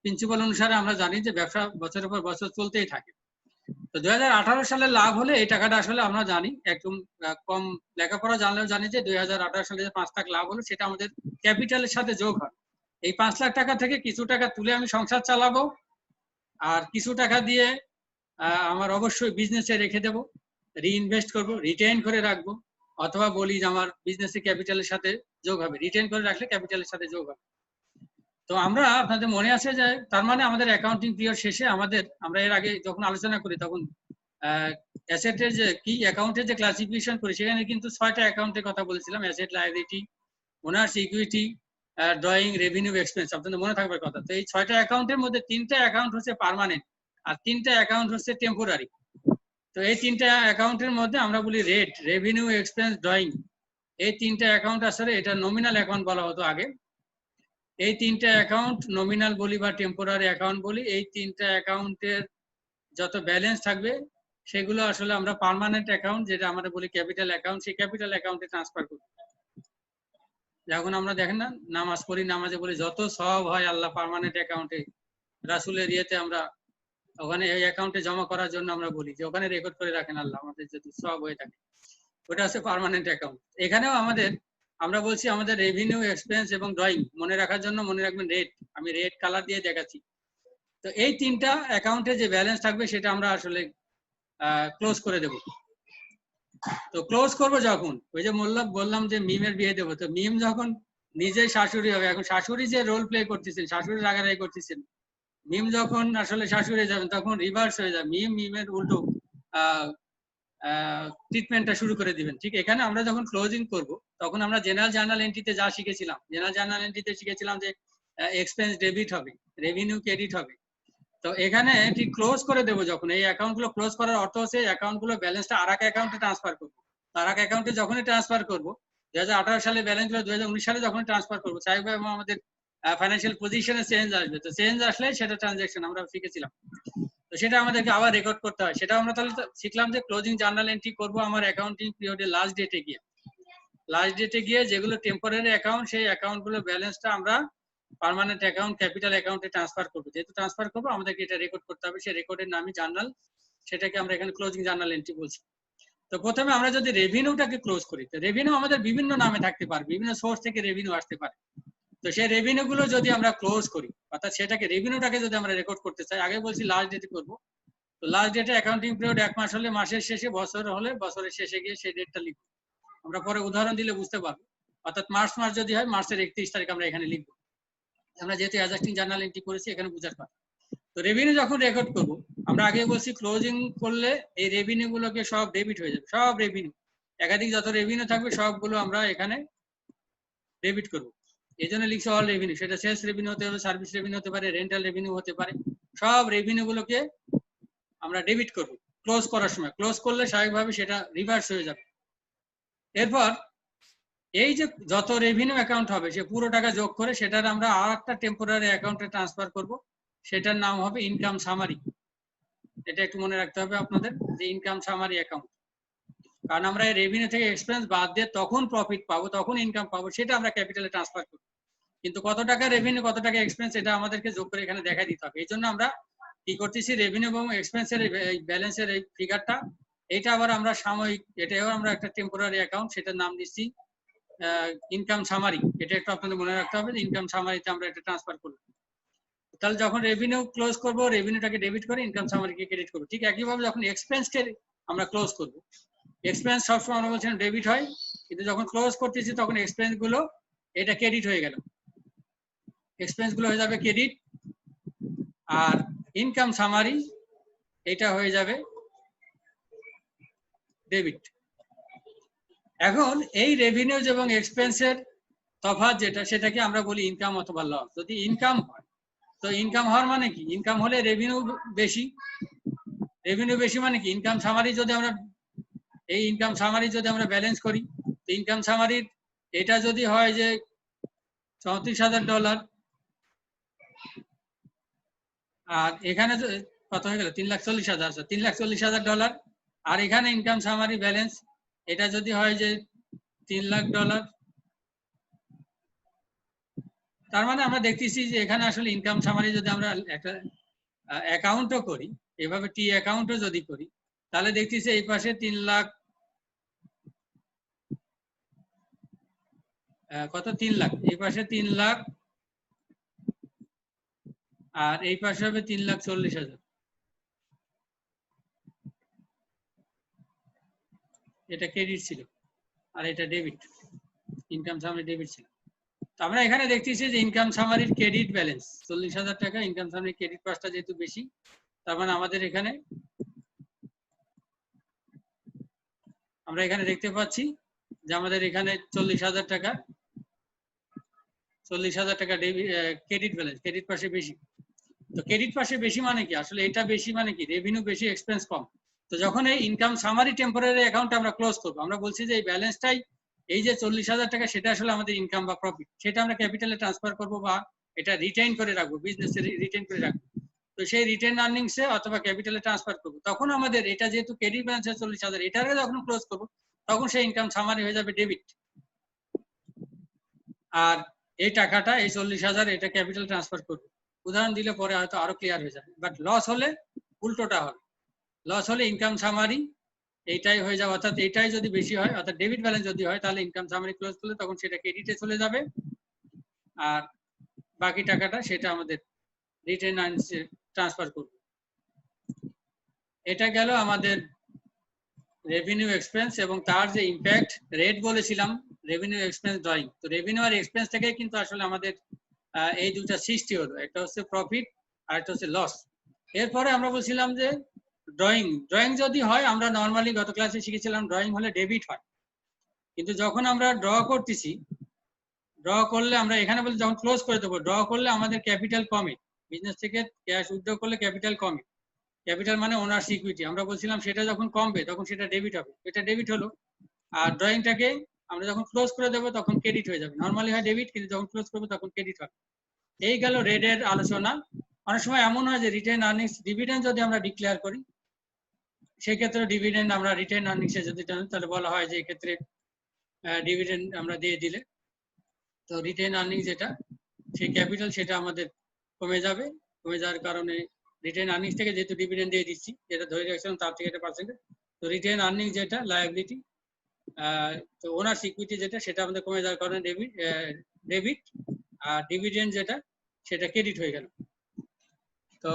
প্রিন্সিপাল অনুসারে আমরা জানি যে ব্যবসা বছরের পর বছর চলতেই থাকে। তো 2018 সালে লাভ হলে এই টাকাটা আসলে আমরা জানি, একদম কম লেখাপড়া জানলেও জানি যে 2018 সালে যে 5 লাখ লাভ হলো সেটা আমাদের ক্যাপিটালের সাথে যোগ হয়। এই 5 লাখ টাকা থেকে কিছু টাকা তুলে আমি সংসার চালাবো, আর কিছু টাকা দিয়ে আমার অবশ্যই বিজনেসে রেখে দেব, রিইনভেস্ট করব, রিটেইন করে রাখবো, অথবা বলি যে আমার বিজনেসে ক্যাপিটালের সাথে যোগ হবে, রিটেইন করে রাখলে ক্যাপিটালের সাথে যোগ হবে। তো আমরা আপনাদের মনে আছে যে তার মানে আমাদের অ্যাকাউন্টিং পিরিয়ড শেষে আমরা এর আগে যখন আলোচনা করি তখন অ্যাসেটের যে কি অ্যাকাউন্টের যে ক্লাসিফিকেশন করি সেখানে কিন্তু 6টা অ্যাকাউন্টের কথা বলেছিলাম, asset, liability, owners equity, drawing, revenue, expense, আপনাদের মনে থাকবে কথা। তো এই 6টা অ্যাকাউন্টের মধ্যে 3টা অ্যাকাউন্ট হচ্ছে পার্মানেন্ট আর 3টা অ্যাকাউন্ট হচ্ছে টেম্পোরারি। তো এই 3টা অ্যাকাউন্টের মধ্যে আমরা বলি রেট, রেভিনিউ, এক্সপেন্স, ড্রয়িং, এই 3টা অ্যাকাউন্ট আসলে এটা নমিনাল অ্যাকাউন্ট বলা হতো আগে। এই 3টা অ্যাকাউন্ট নমিনাল বলি বা টেম্পোরারি অ্যাকাউন্ট বলি। এই 3টা অ্যাকাউন্টের যত ব্যালেন্স থাকবে সেগুলো আসলে আমরা পার্মানেন্ট অ্যাকাউন্ট, যেটা আমরা বলি ক্যাপিটাল অ্যাকাউন্ট, সেই ক্যাপিটাল অ্যাকাউন্টে ট্রান্সফার করি। যখন আমরা দেখেন না নামাজ পড়ি, নামাজে বলি যত সওয়াব হয় আল্লাহ পার্মানেন্ট অ্যাকাউন্টে, রাসূলের ইয়েতে আমরা ওখানে এই অ্যাকাউন্টে জমা করার জন্য আমরা বলি যে ওখানে রেকর্ড করে রাখেন আল্লাহ আমাদের যদি সওয়াব হয়ে থাকে। ওটা হচ্ছে পার্মানেন্ট অ্যাকাউন্ট। এখানেও আমাদের আমরা বলছি আমাদের রেভিনিউ, এক্সপেন্স এবং ড্রয়িং মনে রাখার জন্য মনে রাখবেন রেট, আমি রেড কালার দিয়ে দেখাচ্ছি। তো এই 3টা অ্যাকাউন্টে যে ব্যালেন্স থাকবে সেটা আমরা আসলে ক্লোজ করে দেব। তো ক্লোজ করব যখন, ওই যে বললাম যে মিমের বিয়ে দেবো, তো মিম যখন নিজে শাশুড়ি হবে, এখন শাশুড়ি যে রোল প্লে করতেছেন, শাশুড়ি রাগারাগি করতেছেন, মিম যখন আসলে শাশুড়ি যাবেন তখন রিভার্স হয়ে যাবে, মিমের উল্টো ট্রিটমেন্টটা শুরু করে দিবেন। ঠিক এখানে আমরা যখন ক্লোজিং করব তখন আমরা জেনারেল জার্নাল এন্ট্রিতে যা শিখেছিলাম, জেনারেল জার্নাল এন্ট্রিতে শিখেছিলাম যে এক্সপেন্স ডেবিট হবে, রেভিনিউ ক্রেডিট হবে। তো এখানে ঠিক ক্লোজ করে দেবো যখন, এই অ্যাকাউন্টগুলো ক্লোজ করার অর্থ হচ্ছে অ্যাকাউন্টগুলো ব্যালেন্সটা আর এক অ্যাকাউন্টে ট্রান্সফার করবো। আর এক অ্যাকাউন্টে যখনই ট্রান্সফার করবো, 2018 সালে ব্যালেন্সগুলো 2019 সালে যখন ট্রান্সফার করবো, চাইবো এবং আমাদের ফাইন্যান্সিয়াল পজিশনে চেঞ্জ আসবে, তো চেঞ্জ আসলে সেটা ট্রানজাকশন আমরা শিখেছিলাম, তো সেটা আমাদেরকে আবার রেকর্ড করতে হয়। সেটা আমরা তাহলে শিখলাম যে ক্লোজিং জার্নাল এন্ট্রি করবো আমার অ্যাকাউন্টিং পিরিয়ডে লাস্ট ডেটে গিয়ে। লাস্ট ডেটে গিয়ে যেগুলো টেম্পোরারি অ্যাকাউন্ট, সেই অ্যাকাউন্টগুলো ব্যালেন্সটা আমরা পার্মানেন্ট অ্যাকাউন্ট, ক্যাপিটাল অ্যাকাউন্টে ট্রান্সফার করবো। যেহেতু ট্রান্সফার করবো আমাদেরকে এটা রেকর্ড করতে হবে, সেই রেকর্ডের নামই জার্নাল, সেটাকে আমরা এখানে ক্লোজিং জার্নাল এন্ট্রি বলছি। তো প্রথমে আমরা যদি রেভিনিউটাকে ক্লোজ করি, তো রেভিনিউ আমাদের বিভিন্ন নামে থাকতে পারে, বিভিন্ন সোর্স থেকে রেভিনিউ আসতে পারে। তো সেই রেভিনিউ গুলো যদি আমরা ক্লোজ করি, অর্থাৎ সেটাকে রেভিনিউটাকে যদি আমরা রেকর্ড করতে চাই, আগে বলছি লাস্ট ডেটে করবো। তো লাস্ট ডেটে অ্যাকাউন্টিং পিরিয়ড 1 মাস হলে মাসের শেষে, বছর হলে বছরের শেষে গিয়ে সেই ডেটটা লিখবো। আমরা পরে উদাহরণ দিলে বুঝতে পারবো। অর্থাৎ মার্চ মাস যদি হয়, মার্চের 31 তারিখ আমরা এখানে লিখবো। আমরা যেহেতু অ্যাডজাস্টিং জার্নাল এন্ট্রি করেছি, এখানে বুঝার কথা। তো রেভিনিউ যখন রেকর্ড করব, আমরা আগে বলছি ক্লোজিং করলে এই রেভিনিউ গুলোকে সব ডেবিট হয়ে যাবে, সব রেভিনিউ, একাধিক যত রেভিনিউ থাকবে সবগুলো আমরা এখানে ডেবিট করব। এই জন্য লিখছি অল রেভিনিউ, সেটা সেলস রেভিনিউ হতে পারে, সার্ভিস রেভিনিউ হতে পারে, রেন্টাল রেভিনিউ হতে পারে, সব রেভিনিউ গুলোকে আমরা ডেবিট করব ক্লোজ করার সময়। ক্লোজ করলে স্বাভাবিকভাবে সেটা রিভার্স হয়ে যাবে। এরপর এই যে যত রেভিনিউ অ্যাকাউন্ট হবে সে পুরো টাকা যোগ করে সেটার আমরা আর একটা টেম্পোরারি অ্যাকাউন্টে ট্রান্সফার করব, সেটার নাম হবে ইনকাম সামারি। এটা একটু মনে রাখতে হবে আপনাদের, যে ইনকাম সামারি অ্যাকাউন্ট। কারণ আমরা এই রেভিনিউ থেকে এক্সপেন্স বাদ দিয়ে তখন প্রফিট পাবো, তখন ইনকাম পাবো, সেটা আমরা ক্যাপিটালে ট্রান্সফার করব। কিন্তু কত টাকা রেভিনিউ, কত টাকা এক্সপেন্স, এটা আমাদেরকে যোগ করে এখানে দেখা দিতে হবে। এই জন্য আমরা কি করতেছি, রেভিনিউ এবং এক্সপেন্সের ব্যালেন্সের এই ফিগারটা, এটা আবার আমরা সাময়িক, এটাও আমরা একটা টেম্পোরারি অ্যাকাউন্ট, সেটার নাম দিচ্ছি ইনকাম সামারি। এটা একটু আপনাদের মনে রাখতে হবে, ইনকাম সামারিতে আমরা এটা ট্রান্সফার করব। তাহলে যখন রেভিনিউ ক্লোজ করব, রেভিনিউটাকে ডেবিট করে ইনকাম সামারিকে ক্রেডিট করব। ঠিক একইভাবে যখন এক্সপেন্সকে আমরা ক্লোজ করব, এক্সপেন্স সবসময় আমরা বলছিলাম ডেবিট হয়, কিন্তু যখন ক্লোজ করতেছি তখন এক্সপেন্স গুলো এটা ক্রেডিট হয়ে গেল, এক্সপেন্স গুলো হয়ে যাবে ক্রেডিট, আর ইনকাম সামারি এটা হয়ে যাবে ডেবিট। এখন এই রেভিনিউ এবং এক্সপেন্সের তফাৎ যেটা, সেটাকে আমরা বলি ইনকাম অথবা লস। যদি ইনকাম হয়, তো ইনকাম হওয়ার মানে কি, ইনকাম হলে রেভিনিউ বেশি, রেভিনিউ বেশি মানে কি, ইনকাম সামারি যদি আমরা, এই ইনকাম সামারি যদি আমরা ব্যালেন্স করি, তো ইনকাম সামারির এটা যদি হয় যে $34,000, আর এখানে কত হয়ে গেল, $3,40,000, $3,40,000, আর এখানে ইনকাম সামারি ব্যালেন্স এটা যদি হয় যে $3,00,000, তার মানে আমরা দেখতেছি যে এখানে আসলে ইনকাম সামারি যদি আমরা একটা অ্যাকাউন্টও করি, এভাবে টি অ্যাকাউন্টও যদি করি, তাহলে দেখতেছি এই পাশে 3 লাখ, কত 3 লাখ, এই পাশে 3 লাখ, আর এই পাশে হবে 3,40,000। এটা ক্রেডিট ছিল আর এটা ডেবিট, ইনকাম সামারি ডেবিট ছিল। তো আমরা এখানে দেখতেছি যে ইনকাম সামারির ক্রেডিট ব্যালেন্স 40,000 টাকা, ইনকাম সামারির ক্রেডিট পাসটা যেহেতু বেশি, তার মানে আমাদের এখানে আমরা এখানে দেখতে পাচ্ছি যে আমাদের এখানে 40,000 টাকা 40,000 টাকা ক্রেডিট ব্যালেন্স, ক্রেডিট পাশে বেশি। তো ক্রেডিট পাশে বেশি মানে কি, আসলে এটা বেশি মানে কি, রেভিনিউ বেশি এক্সপেন্স কম। তো যখন এই ইনকাম সামারি টেম্পোরারি অ্যাকাউন্ট আমরা ক্লোজ করবো, আমরা বলছি যে এই ব্যালেন্সটাই, এই যে 40,000 টাকা সেটা আসলে আমাদের ইনকাম বা প্রফিট, সেটা আমরা ক্যাপিটালে ট্রান্সফার করবো বা এটা রিটেইন করে রাখবো, বিজনেসে রিটেইন করে রাখবো। তো সেই রিটেইন আর্নিংসে অথবা ক্যাপিটালে ট্রান্সফার করবো, তখন আমাদের এটা যেহেতু ক্রেডিট ব্যালেন্স 40,000, এটাকে যখন ক্লোজ করবো তখন সেই ইনকাম সামারি হয়ে যাবে ডেবিট। আর এই টাকাটা, এই 40,000 এটা ক্যাপিটাল ট্রান্সফার করবো। উদাহরণ দিলে পরে হয়তো আরো ক্লিয়ার হয়ে যাবে। বাট লস হলে উল্টোটা হবে, লস হলে ইনকাম সামারি এইটাই হয়ে যাবে, অর্থাৎ এটাই যদি বেশি হয়, অর্থাৎ ডেবিট ব্যালেন্স যদি হয়, তাহলে ইনকাম সামারি ক্লোজ করলে তখন সেটা ক্রেডিটে চলে যাবে, আর বাকি টাকাটা সেটা আমাদের রিটেন আর্নিংসে ট্রান্সফার করবে। এটা গেল আমাদের রেভিনিউ এক্সপেন্স এবং তার যে ইম্প্যাক্ট রেট বলেছিলাম, রেভিনিউ এক্সপেন্স ড্রয়িং। তো রেভিনিউ আর এক্সপেন্স থেকে কিন্তু আসলে আমাদের এই দুটা সৃষ্টি হলো, একটা হচ্ছে প্রফিট আর একটা হচ্ছে লস। এরপরে আমরা বলছিলাম যে ড্রয়িং, ড্রয়িং যদি হয়, আমরা নর্মালি গত ক্লাসে শিখেছিলাম ড্রয়িং হলে ডেবিট হয়, কিন্তু যখন আমরা ড্র করতেছি, ড্র করলে আমরা এখানে বলি যখন ক্লোজ করে দেবো, ড্র করলে আমাদের ক্যাপিটাল কমে, বিজনেস থেকে ক্যাশ উইথড্র করলে ক্যাপিটাল কমে। ক্যাপিটাল মানে ওনার্স ইকুইটি, আমরা বলছিলাম সেটা যখন কমবে তখন সেটা ডেবিট হবে, এটা ডেবিট হলো। আর ড্রয়িংটাকে আমরা যখন ক্লোজ করে দেবো তখন ক্রেডিট হয়ে যাবে, নর্মালি হয় ডেবিট, কিন্তু যখন ক্লোজ করবো তখন ক্রেডিট হবে। এই গেল রেডের আলোচনা। অনেক সময় এমন হয় যে রিটেন আর্নিংস ডিভিডেন্ড যদি আমরা ডিক্লেয়ার করি, সেক্ষেত্রে ডিভিডেন্ড আমরা রিটেন আর্নিংসে যদি টানি, তাহলে বলা হয় যে এক্ষেত্রে ডিভিডেন্ড আমরা দিয়ে দিলে, তো রিটেন আর্নিং যেটা, সেই ক্যাপিটাল সেটা আমাদের কমে যাবে। কমে যাওয়ার কারণে রিটেন আর্নিংস থেকে যেহেতু ডিভিডেন্ড দিয়ে দিচ্ছি, যেটা ধরে রাখছিলাম তার থেকে এটা পার্সেন্টেজ, তো রিটেন আর্নিং যেটা লায়াবিলিটি, তো ওনার্স ইকুইটি যেটা, সেটা আমাদের কমে যাওয়ার কারণে ডেবিট, আর ডিভিডেন্ড যেটা সেটা ক্রেডিট হয়ে গেল। তো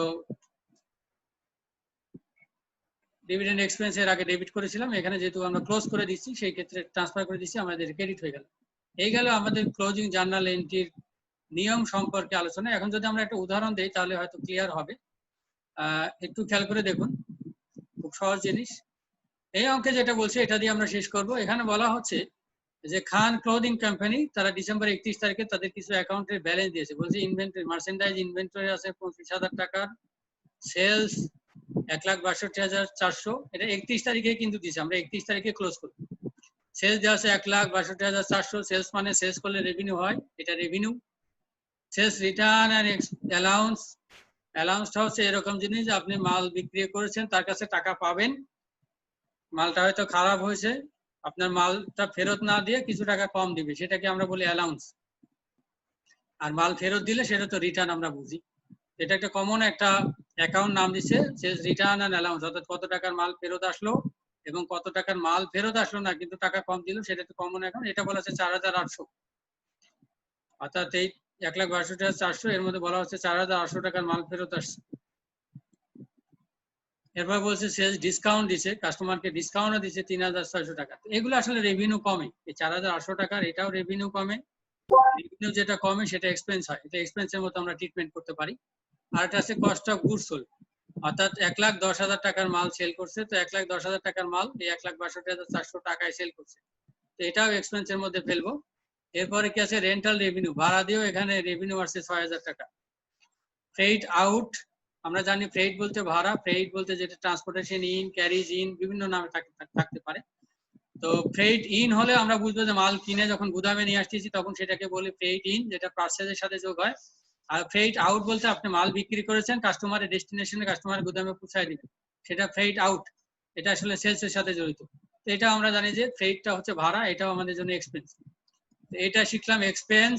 ডিভিডেন্ড এক্সপেন্স এর আগে ডেবিট করেছিলাম, এখানে যেহেতু আমরা ক্লোজ করে দিচ্ছি সেই ক্ষেত্রে ট্রান্সফার করে দিচ্ছি, আমাদের ক্রেডিট হয়ে গেল। এই গেল আমাদের ক্লোজিং জার্নাল এন্ট্রির নিয়ম সম্পর্কে আলোচনা। এখন যদি আমরা একটা উদাহরণ দেই তাহলে হয়তো ক্লিয়ার হবে। একটু খেয়াল করে দেখুন, খুব সহজ জিনিস। এই অঙ্কে যেটা বলছে এটা দিয়ে আমরা শেষ করব। এখানে বলা হচ্ছে যে খান ক্লোদিং কোম্পানি তারা ডিসেম্বর 31 তারিখে তাদের কিছু অ্যাকাউন্টের ব্যালেন্স দিয়েছে। বলছে ইনভেন্টরি, মার্চেন্ডাইজ ইনভেন্টরি আছে 25,000 টাকার, সেলস 1,62,400, এটা 31 তারিখে কিন্তু দিয়েছে, আমরা 31 তারিখে ক্লোজ করব। সেলস দেওয়া আছে 1,62,400, সেলস মানে সেলস করলে রেভিনিউ হয়, এটা রেভিনিউ। সেলস রিটার্ন আর অ্যালাউন্স, অ্যালাউন্সটা হচ্ছে এরকম জিনিস যে আপনি মাল বিক্রি করেছেন, তার কাছে টাকা পাবেন, মালটা হয়তো খারাপ হয়েছে, আপনার মালটা ফেরত না দিয়ে কিছু টাকা কম দিবে, সেটাকে আমরা বলি অ্যালাউন্স। আর মাল ফেরত দিলে সেটা তো রিটার্ন আমরা বুঝি। এটা একটা কমন একটা অ্যাকাউন্ট নাম দিচ্ছে সেলস রিটার্ন এন্ড অ্যালাউন্স, অর্থাৎ কত টাকার মাল ফেরত আসলো এবং কত টাকার মাল ফেরত আসলো না কিন্তু টাকা কম দিল, সেটা একটা কমন অ্যাকাউন্ট। এটা বলা হচ্ছে 4,800, অর্থাৎ এই 1,62,400 এর মধ্যে বলা হচ্ছে 4,800 টাকার মাল ফেরত আসছে। এরপর বলছে সেলস ডিসকাউন্ট দিচ্ছে, কাস্টমারকে ডিসকাউন্টও দিচ্ছে 3,600 টাকা। এগুলো আসলে রেভিনিউ কমে, এই 4,800 টাকার এটাও রেভিনিউ কমে। রেভিনিউ যেটা কমে সেটা এক্সপেন্স হয়, এটা এক্সপেন্সের মতো আমরা ট্রিটমেন্ট করতে পারি। আর এটা আছে কস্ট অফ গুডস সোল্ড, অর্থাৎ 1,10,000 টাকার মাল সেল করছে, তো 1,10,000 টাকার মাল এই 1,62,400 টাকায় সেল করছে, তো এটাও এক্সপেন্সের মধ্যে ফেলবো। এরপরে কি আছে রেন্টাল রেভিনিউ, ভাড়া দিয়েও এখানে রেভিনিউ আসছে 6,000 টাকা। ফ্রেইট আউট, আমরা জানি ফ্রেইট বলতে ভাড়া, ফ্রেইট বলতে যেটা ট্রান্সপোর্টেশন ইন, ক্যারিজ ইন, বিভিন্ন নামে থাকতে পারে। তো ফ্রেইট ইন হলে আমরা বুঝবো যে মাল কিনে যখন গুদামে নিয়ে আসতেছি তখন সেটাকে বলি ফ্রেইট ইন, যেটা পারচেজের সাথে যোগ হয়। আর ফ্রেইট আউট বলতে আপনি মাল বিক্রি করেছেন, কাস্টমারের ডেস্টিনেশনে কাস্টমারের গুদামে পৌঁছায় দিবেন, সেটা ফ্রেইট আউট, এটা আসলে সেলস এর সাথে জড়িত। তো এটা আমরা জানি যে ফ্রেইটটা হচ্ছে ভাড়া, এটাও আমাদের জন্য এক্সপেন্স। এটা শিখলাম এক্সপেন্স,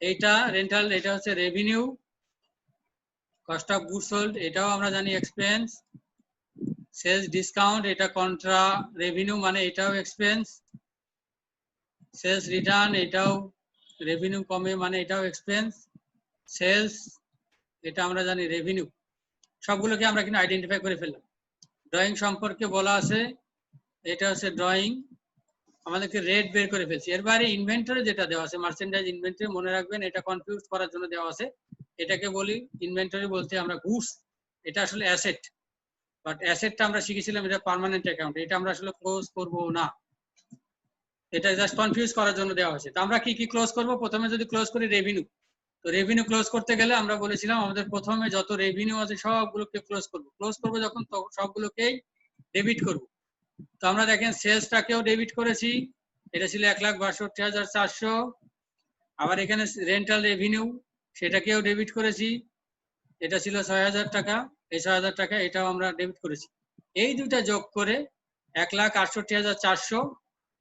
এইটা রেন্টাল, এটা হচ্ছে revenue. Cost of goods sold এটাও আমরা জানি এক্সপেন্স। সেলস ডিসকাউন্ট এটা কন্ট্রা রেভিনিউ, মানে এটাও এক্সপেন্স। সেলস রিটার্ন এটাও রেভিনিউ কমে, মানে এটাও এক্সপেন্স। সেলস এটা আমরা জানি রেভিনিউ। সবগুলোকে আমরা কিন্তু আইডেন্টিফাই করে ফেললাম। ড্রয়িং সম্পর্কে বলা আছে, এটা হচ্ছে ড্রয়িং, আমাদেরকে রেট বের করে ফেলছি। এর বাইরে ইনভেন্টরি যেটা দেওয়া আছে, মার্চেন্ডাইজ ইনভেন্টরি, মনে রাখবেন এটা কনফিউজ করার জন্য দেওয়া আছে। এটাকে বলি ইনভেন্টরি বলতে আমরা গুডস, এটা আসলে অ্যাসেট, বাট অ্যাসেটটা আমরা শিখেছিলাম এটা পার্মানেন্ট অ্যাকাউন্ট, এটা আমরা আসলে ক্লোজ করব না। এটা জাস্ট কনফিউজ করার জন্য দেওয়া হয়েছে। তো আমরা কি কি ক্লোজ করব? প্রথমে যদি ক্লোজ করি রেভিনিউ, তো রেভিনিউ ক্লোজ করতে গেলে আমরা বলেছিলাম আমাদের প্রথমে যত রেভিনিউ আছে সবগুলোকে ক্লোজ করব। ক্লোজ করব যখন সবগুলোকেই ডেবিট করব। তো আমরা দেখেন সেলসটাকেও ডেবিট করেছি, এটা ছিল 1,62,400। আবার এখানে রেন্টাল রেভিনিউ সেটাকেও ডেবিট করেছি, এটা ছিল 6,000 টাকা। এই 6,000 টাকা এটাও আমরা ডেবিট করেছি। এই দুটা যোগ করে 1,68,400,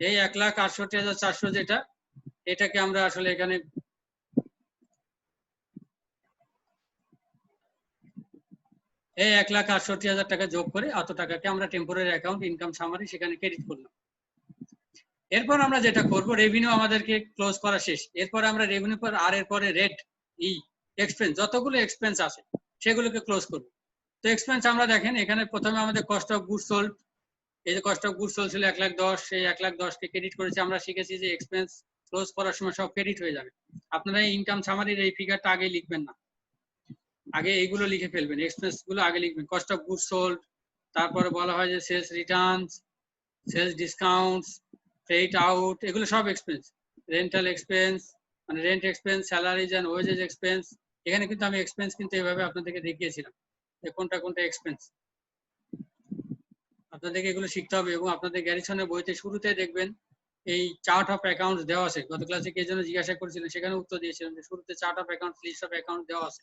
এই 1,68,400 যেটা, এটাকে আমরা আসলে এখানে এই 1,68,000 টাকা যোগ করে অত টাকাকে আমরা টেম্পোরারি অ্যাকাউন্ট ইনকাম সামারি সেখানে ক্রেডিট করলাম। এরপর আমরা যেটা করব, রেভিনিউ আমাদেরকে ক্লোজ করা শেষ। এরপর আমরা রেভিনিউ পর আর এরপরে রেট এক্সপেন্স যতগুলো এক্সপেন্স আছে সেগুলোকে ক্লোজ করব। তো এক্সপেন্স আমরা দেখেন এখানে প্রথমে আমাদের কস্ট অফ গুডস সোল্ড, এই যে কস্ট অফ গুডস সোল্ড ছিল 1,10,000, সেই 1,10,000 কে ক্রেডিট করেছি। আমরা শিখেছি যে এক্সপেন্স ক্লোজ করার সময় সব ক্রেডিট হয়ে যাবে। আপনারা ইনকাম সামারির এই ফিগারটা আগে লিখবেন না, আগে এইগুলো লিখে ফেলবেন, এক্সপেন্স গুলো আগে লিখবেন। কস্ট অফ গুডস সোল্ড, তারপরে বলা হয় যে sales returns, sales discounts, freight out, এগুলো সব এক্সপেন্স। রেন্টাল এক্সপেন্স মানে rent expense, salaries and wages expense. এখানে কিন্তু আমি এক্সপেন্স কিন্তু এভাবে আপনাদেরকে দেখিয়েছিলাম কোনটা কোনটা এক্সপেন্স। আপনাদেরকে এগুলো শিখতে হবে এবং আপনাদের গ্যারিসনের বইতে শুরুতে দেখবেন এই চার্ট অফ অ্যাকাউন্টস দেওয়া আছে। গত ক্লাসে কে জন্য জিজ্ঞাসা করেছিলেন, সেখানে উত্তর দিয়েছিলাম যে শুরুতে chart of accounts, list of account দেওয়া আছে।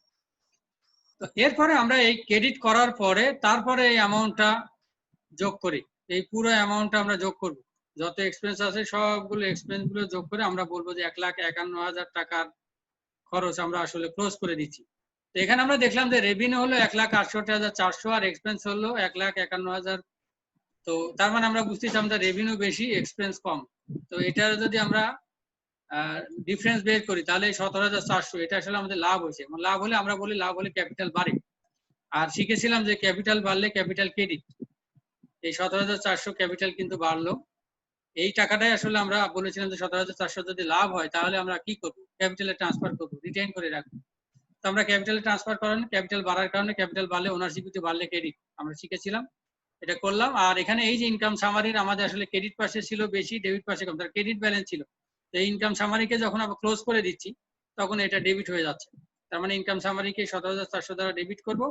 তো এরপরে আমরা এই ক্রেডিট করার পরে তারপরে এই অ্যামাউন্টটা যোগ করি, এই পুরো অ্যামাউন্টটা আমরা যোগ করব। যত এক্সপেন্স আছে সবগুলো এক্সপেন্স গুলো যোগ করে আমরা বলবো যে 1,51,000 টাকার খরচ আমরা আসলে ক্লোজ করে দিচ্ছি। তো এখানে আমরা দেখলাম যে রেভিনিউ হলো 1,68,400 আর এক্সপেন্স হলো 1,51,000। তো তার মানে আমরা বুঝতেছিলাম যে রেভিনিউ বেশি, এক্সপেন্স কম। তো এটা যদি আমরা ডিফারেন্স বের করি তাহলে 17,400 এটা আসলে আমাদের লাভ হয়েছে। লাভ হলে আমরা বলি লাভ হলে ক্যাপিটাল বাড়ে, আর শিখেছিলাম যে ক্যাপিটাল বাড়লে ক্যাপিটাল ক্রেডিট। এই 17,400 ক্যাপিটাল কিন্তু বাড়লো। এই টাকাটাই আসলে আমরা বলেছিলাম যে 17,400 যদি লাভ হয় তাহলে আমরা কি করবো, ক্যাপিটালে ট্রান্সফার করবো, রিটেইন করে রাখবো। তো আমরা ক্যাপিটালে ট্রান্সফার করার ক্যাপিটাল বাড়ার কারণে ক্যাপিটাল বাড়লে ওনারশিপিতে বাড়লে ক্রেডিট আমরা শিখেছিলাম, এটা করলাম। আর এখানে এই যে ইনকাম সামারির আমাদের আসলে ক্রেডিট পাশে ছিল বেশি, ডেবিট পাশে কম, তার ক্রেডিট ব্যালেন্স ছিল। তো এই ইনকাম সামারিকে যখন আমরা ক্লোজ করে দিচ্ছি তখন এটা ডেবিট হয়ে যাচ্ছে। তার মানে ইনকাম সামারিকে 17,400 দ্বারা ডেবিট করব,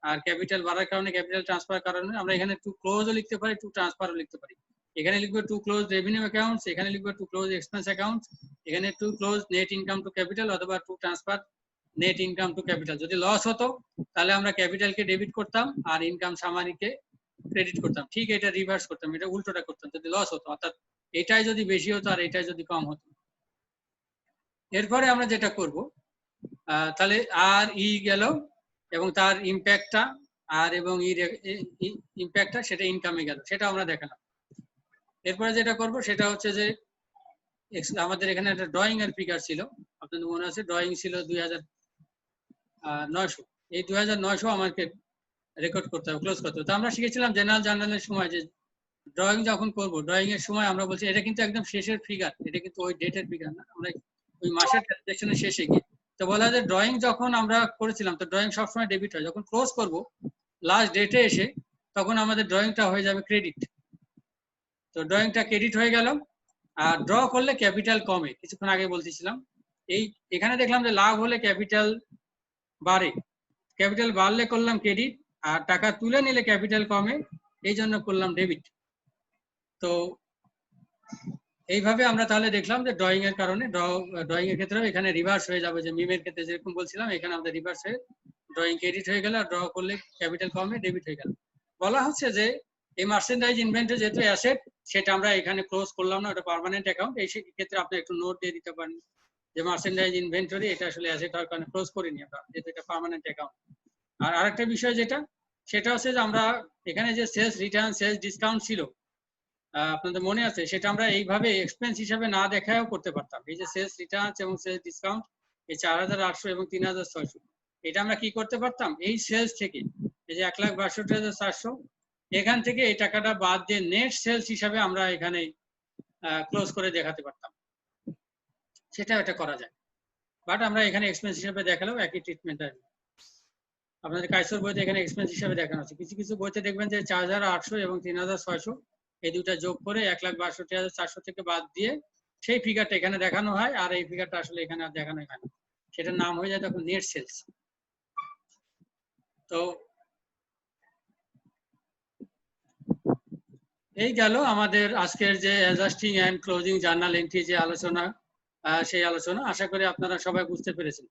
আর ক্যাপিটাল বাড়ার কারণে ক্যাপিটাল ট্রান্সফার কারণে আমরা এখানে টু ক্লোজও লিখতে পারি, টু ট্রান্সফারও লিখতে পারি। এখানে লিখবো টু ক্লোজ রেভিনিউ অ্যাকাউন্টস, এখানে লিখবো টু ক্লোজ এক্সপেন্স অ্যাকাউন্টস, এখানে to close net income to capital অথবা to transfer net income to capital. যদি লস হতো তাহলে আমরা ক্যাপিটালকে ডেবিট করতাম আর ইনকাম সামারিকে ক্রেডিট করতাম। ঠিক এটা রিভার্স করতাম, এটা উল্টোটা করতাম যদি লস হতো, অর্থাৎ এটাই যদি বেশি হতো আর এটাই যদি কম হতো। এরপরে আমরা যেটা করব তাহলে আর ই গেল এবং তার ইম্প্যাক্টটা আর এবং ইম্প্যাক্টটা সেটা ইনকামে গেল, সেটা আমরা দেখালাম। এরপরে যেটা করব সেটা হচ্ছে যে আমাদের এখানে একটা ড্রয়িং এর ফিগার ছিল, আপনাদের মনে আছে ড্রয়িং ছিল 2,900। এই 2,900 আমাকে রেকর্ড করতে হবে, ক্লোজ করতে হবে। তো আমরা শিখেছিলাম জেনারেল জার্নালের সময় যে ড্রয়িং যখন করব, ড্রয়িং এর সময় আমরা বলছি এটা কিন্তু একদম শেষের ফিগার, এটা কিন্তু ওই ডেটের ফিগার না, আমরা ওই মাসের ট্রানজাকশনের শেষে গিয়ে। তো বলা যায় ড্রয়িং যখন আমরা করেছিলাম তো ড্রয়িং সবসময় ডেবিট হয়, যখন ক্লোজ করব লাস্ট ডেটে এসে তখন আমাদের ড্রয়িংটা হয়ে যাবে ক্রেডিট। তো ড্রয়িংটা ক্রেডিট হয়ে গেল। আর ড্র করলে ক্যাপিটাল কমে, কিছুক্ষণ আগে বলতেছিলাম। এই এখানে দেখলাম যে লাভ হলে ক্যাপিটাল বাড়ে, ক্যাপিটাল বাড়লে করলাম ক্রেডিট, আর টাকা তুলে নিলে ক্যাপিটাল কমে, এই জন্য করলাম ডেবিট। তো এইভাবে আমরা তাহলে দেখলাম যে ড্রয়িং এর কারণে ড্রয়িং এর ক্ষেত্রে এখানে রিভার্স হয়ে যাবে, যে মিমের ক্ষেত্রে যেরকম বলছিলাম এখানে আমাদের রিভার্স হয়ে ড্রয়িং ক্রেডিট হয়ে গেল, আর ড্র করলে ক্যাপিটাল কমে ডেবিট হয়ে গেল। বলা হচ্ছে যে এই মার্চেন্ডাইজ ইনভেন্টরি যেহেতু অ্যাসেট সেটা আমরা এখানে ক্লোজ করলাম না, ওটা পার্মানেন্ট অ্যাকাউন্ট। এই ক্ষেত্রে আপনি একটু নোট দিয়ে দিতে পারেন যে মার্চেন্ডাইজ ইনভেন্টরি এটা আসলে অ্যাসেট হওয়ার কারণে ক্লোজ করিনি আমরা, যেহেতু এটা পার্মানেন্ট অ্যাকাউন্ট। আর আরেকটা বিষয় যেটা সেটা হচ্ছে যে আমরা এখানে যে সেলস রিটার্ন, সেলস ডিসকাউন্ট ছিল আপনাদের মনে আছে, সেটা আমরা এইভাবে এক্সপেন্স হিসাবে না দেখাও করতে পারতাম। এই যে সেলস রিটার্ন এবং সেলস ডিসকাউন্ট, এই 4,800 এবং 3,600, এটা আমরা কি করতে পারতাম, এই সেলস থেকে এই যে 1,62,400 এখান থেকে এই টাকাটা বাদ দিয়ে নেট সেলস হিসাবে আমরা এখানে ক্লোজ করে দেখাতে পারতাম, সেটা এটা করা যায়। বাট আমরা এখানে এক্সপেন্স হিসাবে দেখালেও একই ট্রিটমেন্ট আসবে। আপনাদের কাইসর বইতে এখানে এক্সপেন্স হিসাবে দেখানো আছে, কিছু কিছু বইতে দেখবেন যে 4,800 এবং 3,600 এই দুটা যোগ করে 1,62,400 থেকে বাদ দিয়ে সেই ফিগারটা এখানে দেখানো হয়, আর এই ফিগারটা আসলে এখানে আর দেখানো হয় না, সেটার নাম হয়ে যায় তখন নেট সেলস। তো এই গেল আমাদের আজকের যে adjusting and closing journal entry যে আলোচনা, সেই আলোচনা আশা করি আপনারা সবাই বুঝতে পেরেছেন।